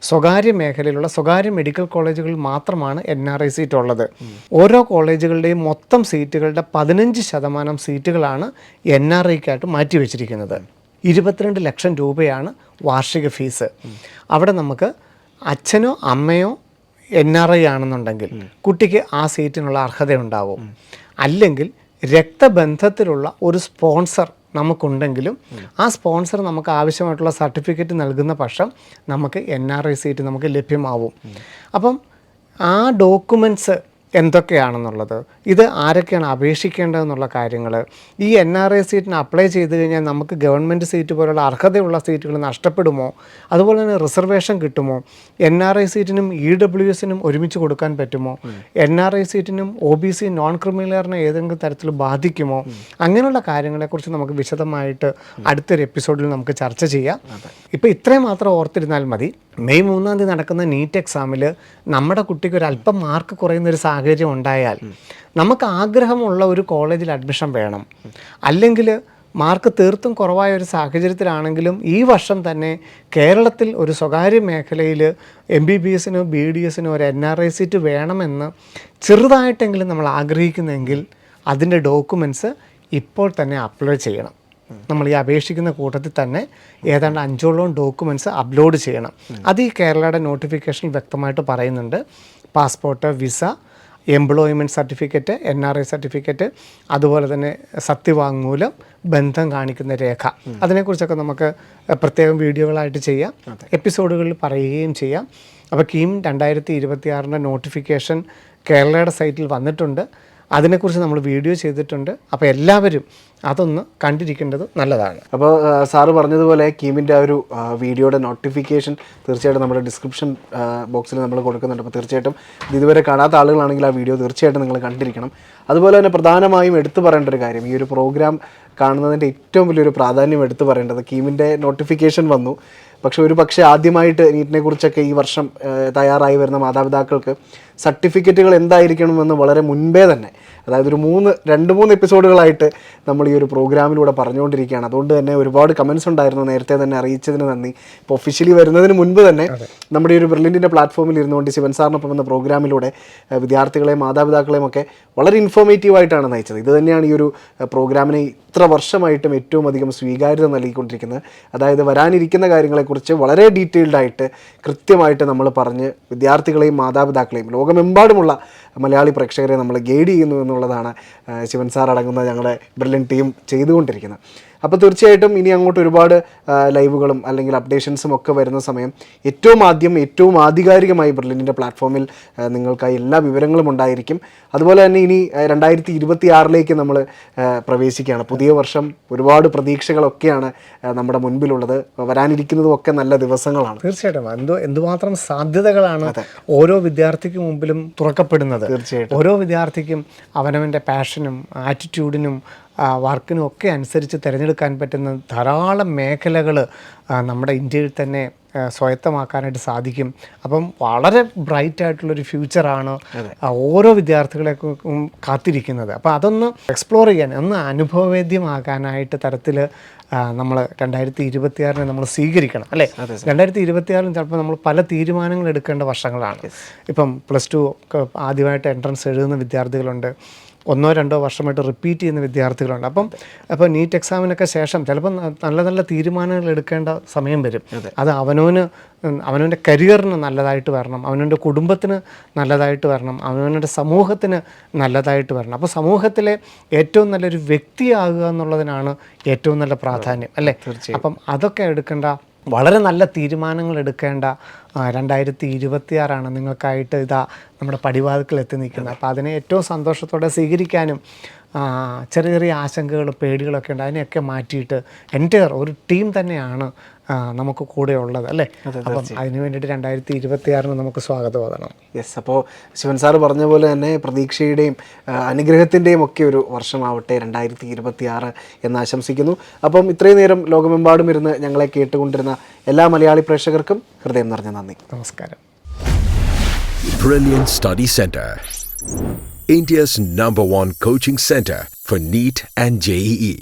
സ്വകാര്യ മേഖലയിലുള്ള സ്വകാര്യ മെഡിക്കൽ കോളേജുകളിൽ മാത്രമാണ് NRI സീറ്റ് ഉള്ളത്. ഓരോ കോളേജുകളുടെയും മൊത്തം സീറ്റുകളുടെ 15% സീറ്റുകളാണ് NRIക്കായിട്ട് മാറ്റിവെച്ചിരിക്കുന്നത്. 22 ലക്ഷം രൂപയാണ് വാർഷിക ഫീസ്. അവിടെ നമുക്ക് അച്ഛനോ അമ്മയോ NRI ആണെന്നുണ്ടെങ്കിൽ കുട്ടിക്ക് ആ സീറ്റിനുള്ള അർഹതയുണ്ടാവും. അല്ലെങ്കിൽ രക്തബന്ധത്തിലുള്ള ഒരു സ്പോൺസർ നമുക്കുണ്ടെങ്കിലും ആ സ്പോൺസർ നമുക്ക് ആവശ്യമായിട്ടുള്ള സർട്ടിഫിക്കറ്റ് നൽകുന്ന പക്ഷം നമുക്ക് NRI സീറ്റ് നമുക്ക് ലഭ്യമാവും. അപ്പം ആ ഡോക്യുമെൻറ്റ്സ് എന്തൊക്കെയാണെന്നുള്ളത്, ഇത് ആരൊക്കെയാണ് അപേക്ഷിക്കേണ്ടതെന്നുള്ള കാര്യങ്ങൾ, ഈ NRI സീറ്റിന് അപ്ലൈ ചെയ്ത് കഴിഞ്ഞാൽ നമുക്ക് ഗവൺമെൻറ് സീറ്റ് പോലുള്ള അർഹതയുള്ള സീറ്റുകൾ നഷ്ടപ്പെടുമോ, അതുപോലെ തന്നെ റിസർവേഷൻ കിട്ടുമോ, NRI സീറ്റിനും EWSനും ഒരുമിച്ച് കൊടുക്കാൻ പറ്റുമോ, NRI സീറ്റിനും OBC നോൺ ക്രിമിനലിനെ ഏതെങ്കിലും തരത്തിൽ ബാധിക്കുമോ, അങ്ങനെയുള്ള കാര്യങ്ങളെക്കുറിച്ച് നമുക്ക് വിശദമായിട്ട് അടുത്തൊരു എപ്പിസോഡിൽ നമുക്ക് ചർച്ച ചെയ്യാം. ഇപ്പോൾ ഇത്രയും മാത്രം ഓർത്തിരുന്നാൽ മതി. മെയ് 3-ാം തീയതി നടക്കുന്ന നീറ്റ് എക്സാമിൽ നമ്മുടെ കുട്ടിക്ക് ഒരു അല്പം മാർക്ക് കുറയുന്നൊരു സാഹചര്യം ഉണ്ടായാൽ നമുക്ക് ആഗ്രഹമുള്ള ഒരു കോളേജിൽ അഡ്മിഷൻ വേണം. അല്ലെങ്കിൽ മാർക്ക് തീർത്തും കുറവായ ഒരു സാഹചര്യത്തിലാണെങ്കിലും ഈ വർഷം തന്നെ കേരളത്തിൽ ഒരു സ്വകാര്യ മേഖലയിൽ MBBSനോ BDSനോ ഒരു NRI സീറ്റ് വേണമെന്ന് ചെറുതായിട്ടെങ്കിലും നമ്മൾ ആഗ്രഹിക്കുന്നെങ്കിൽ അതിൻ്റെ ഡോക്യുമെൻറ്റ്സ് ഇപ്പോൾ തന്നെ അപ്ലോഡ് ചെയ്യണം. നമ്മൾ ഈ അപേക്ഷിക്കുന്ന കൂട്ടത്തിൽ തന്നെ ഏതാണ്ട് 5ഓളം ഡോക്യുമെൻറ്റ്സ് അപ്ലോഡ് ചെയ്യണം. അത് ഈ കേരളയുടെ നോട്ടിഫിക്കേഷനിൽ വ്യക്തമായിട്ട് പറയുന്നുണ്ട്. Passport, visa, employment certificate, NRI certificate, അതുപോലെ തന്നെ സത്യവാങ്മൂലം, ബന്ധം കാണിക്കുന്ന രേഖ, അതിനെക്കുറിച്ചൊക്കെ നമുക്ക് പ്രത്യേകം വീഡിയോകളായിട്ട് ചെയ്യാം, എപ്പിസോഡുകളിൽ പറയുകയും ചെയ്യാം. അപ്പോൾ കീം 2026 നോട്ടിഫിക്കേഷൻ കേരളയുടെ സൈറ്റിൽ വന്നിട്ടുണ്ട്. അതിനെക്കുറിച്ച് നമ്മൾ വീഡിയോ ചെയ്തിട്ടുണ്ട്. അപ്പോൾ എല്ലാവരും അതൊന്ന് കണ്ടിരിക്കേണ്ടത് നല്ലതാണ്. അപ്പോൾ സാറ് പറഞ്ഞതുപോലെ കീമിൻ്റെ ആ ഒരു വീഡിയോയുടെ നോട്ടിഫിക്കേഷൻ തീർച്ചയായിട്ടും നമ്മുടെ ഡിസ്ക്രിപ്ഷൻ ബോക്സിൽ നമ്മൾ കൊടുക്കുന്നുണ്ട്. അപ്പോൾ തീർച്ചയായിട്ടും ഇതുവരെ കാണാത്ത ആളുകളാണെങ്കിൽ ആ വീഡിയോ തീർച്ചയായിട്ടും നിങ്ങൾ കണ്ടിരിക്കണം. അതുപോലെ തന്നെ പ്രധാനമായും എടുത്തു പറയേണ്ട ഒരു കാര്യം, ഈ ഒരു പ്രോഗ്രാം കാണുന്നതിൻ്റെ ഏറ്റവും വലിയൊരു പ്രാധാന്യം എടുത്തു പറയേണ്ടത്, കീമിൻ്റെ നോട്ടിഫിക്കേഷൻ വന്നു. പക്ഷേ ആദ്യമായിട്ട് നീറ്റിനെ കുറിച്ചൊക്കെ ഈ വർഷം തയ്യാറായി വരുന്ന മാതാപിതാക്കൾക്ക് സർട്ടിഫിക്കറ്റുകൾ എന്തായിരിക്കണമെന്ന് വളരെ മുൻപേ തന്നെ, അതായത് ഒരു 2-3 എപ്പിസോഡുകളായിട്ട് നമ്മൾ ഈ ഒരു പ്രോഗ്രാമിലൂടെ പറഞ്ഞുകൊണ്ടിരിക്കുകയാണ്. അതുകൊണ്ട് തന്നെ ഒരുപാട് കമൻസ് ഉണ്ടായിരുന്നു, നേരത്തെ തന്നെ അറിയിച്ചതിന് നന്ദി. ഇപ്പോൾ ഒഫീഷ്യലി വരുന്നതിന് മുൻപ് തന്നെ നമ്മുടെ ഈ ഒരു ബ്രില്യൻറ്റിൻ്റെ പ്ലാറ്റ്ഫോമിൽ ഇരുന്നുകൊണ്ട് ശിവൻ സാറിനൊപ്പം എന്ന പ്രോഗ്രാമിലൂടെ വിദ്യാർത്ഥികളെയും മാതാപിതാക്കളെയും ഒക്കെ വളരെ ഇൻഫോർമേറ്റീവായിട്ടാണ് നയിച്ചത്. ഇത് തന്നെയാണ് ഈ ഒരു പ്രോഗ്രാമിനെ ഇത്ര വർഷമായിട്ടും ഏറ്റവും അധികം സ്വീകാര്യത നൽകിക്കൊണ്ടിരിക്കുന്നത്. അതായത് വരാനിരിക്കുന്ന കാര്യങ്ങളെക്കുറിച്ച് വളരെ ഡീറ്റെയിൽഡായിട്ട് കൃത്യമായിട്ട് നമ്മൾ പറഞ്ഞ് വിദ്യാർത്ഥികളെയും മാതാപിതാക്കളെയും ലോകമെമ്പാടുമുള്ള മലയാളി പ്രേക്ഷകരെ നമ്മൾ ഗൈഡ് ചെയ്യുന്നു എന്നുള്ളതാണ് ശിവൻ സാർ അടങ്ങുന്ന ഞങ്ങളുടെ ബ്രില്യൻ ടീം ചെയ്തുകൊണ്ടിരിക്കുന്നത്. അപ്പോൾ തീർച്ചയായിട്ടും ഇനി അങ്ങോട്ട് ഒരുപാട് ലൈവുകളും അല്ലെങ്കിൽ അപ്ഡേഷൻസും ഒക്കെ വരുന്ന സമയം ഏറ്റവും ആധികാരികമായി ബ്രില്യൻറ്റിൻ്റെ പ്ലാറ്റ്ഫോമിൽ നിങ്ങൾക്കായി എല്ലാ വിവരങ്ങളും ഉണ്ടായിരിക്കും. അതുപോലെ തന്നെ ഇനി 2026 നമ്മൾ പ്രവേശിക്കുകയാണ്. പുതിയ വർഷം ഒരുപാട് പ്രതീക്ഷകളൊക്കെയാണ് നമ്മുടെ മുൻപിലുള്ളത്. വരാനിരിക്കുന്നതും ഒക്കെ നല്ല ദിവസങ്ങളാണ്. തീർച്ചയായിട്ടും എന്തുമാത്രം സാധ്യതകളാണ് ഓരോ വിദ്യാർത്ഥിക്ക് മുമ്പിലും തുറക്കപ്പെടുന്നത്. തീർച്ചയായിട്ടും ഓരോ വിദ്യാർത്ഥിക്കും അവനവൻ്റെ പാഷനും ആറ്റിറ്റ്യൂഡിനും വർക്കിനും ഒക്കെ അനുസരിച്ച് തിരഞ്ഞെടുക്കാൻ പറ്റുന്ന ധാരാളം മേഖലകൾ നമ്മുടെ ഇന്ത്യയിൽ തന്നെ സ്വായത്തമാക്കാനായിട്ട് സാധിക്കും. അപ്പം വളരെ ബ്രൈറ്റ് ആയിട്ടുള്ളൊരു ഫ്യൂച്ചറാണ് ഓരോ വിദ്യാർത്ഥികളെക്കും കാത്തിരിക്കുന്നത്. അപ്പോൾ അതൊന്ന് എക്സ്പ്ലോർ ചെയ്യാൻ, ഒന്ന് അനുഭവവേദ്യമാകാനായിട്ട് തരത്തിൽ നമ്മൾ 2026 നമ്മൾ സ്വീകരിക്കണം, അല്ലേ? 2026 ചിലപ്പോൾ നമ്മൾ പല തീരുമാനങ്ങൾ എടുക്കേണ്ട വർഷങ്ങളാണ്. ഇപ്പം +2 ആദ്യമായിട്ട് എൻട്രൻസ് എഴുതുന്ന വിദ്യാർത്ഥികളുണ്ട്, 1-2 വർഷമായിട്ട് റിപ്പീറ്റ് ചെയ്യുന്ന വിദ്യാർത്ഥികളുണ്ട്. അപ്പോൾ നീറ്റ് എക്സാമിനൊക്കെ ശേഷം ചിലപ്പോൾ നല്ല നല്ല തീരുമാനങ്ങൾ എടുക്കേണ്ട സമയം വരും. അത് അവനവൻ്റെ കരിയറിന് നല്ലതായിട്ട് വരണം, അവനവൻ്റെ കുടുംബത്തിന് നല്ലതായിട്ട് വരണം, അവനവൻ്റെ സമൂഹത്തിന് നല്ലതായിട്ട് വരണം. അപ്പോൾ സമൂഹത്തിലെ ഏറ്റവും നല്ലൊരു വ്യക്തിയാകുക എന്നുള്ളതിനാണ് ഏറ്റവും നല്ല പ്രാധാന്യം, അല്ലേ? അപ്പം അതൊക്കെ എടുക്കേണ്ട, വളരെ നല്ല തീരുമാനങ്ങൾ എടുക്കേണ്ട 2026 നിങ്ങൾക്കായിട്ട് ഇതാ നമ്മുടെ പടിവാതിൽക്കൽ എത്തി നിൽക്കുന്നത്. അപ്പോൾ അതിനെ ഏറ്റവും സന്തോഷത്തോടെ സ്വീകരിക്കാനും ചെറിയ ചെറിയ ആശങ്കകളും പേടികളൊക്കെ ഉണ്ട്, അതിനെയൊക്കെ മാറ്റിയിട്ട് ഒരു ടീം തന്നെയാണ് നമുക്ക് കൂടെ ഉള്ളത്, അല്ലേ? അപ്പം അതിന് വേണ്ടിയിട്ട് 2026 നമുക്ക് സ്വാഗതം ഓതണം. യെസ്. അപ്പോൾ ശിവൻ സാറ് പറഞ്ഞ പോലെ തന്നെ പ്രതീക്ഷയുടെയും അനുഗ്രഹത്തിൻ്റെയും ഒക്കെ ഒരു വർഷമാവട്ടെ 2026 എന്ന് ആശംസിക്കുന്നു. അപ്പം ഇത്രയും നേരം ലോകമെമ്പാടും ഇരുന്ന് ഞങ്ങളെ കേട്ടുകൊണ്ടിരുന്ന എല്ലാ മലയാളി പ്രേക്ഷകർക്കും ഹൃദയം നിറഞ്ഞ നന്ദി. നമസ്കാരം. Brilliant Study Center, India's #1 coaching center for NEET and JEE.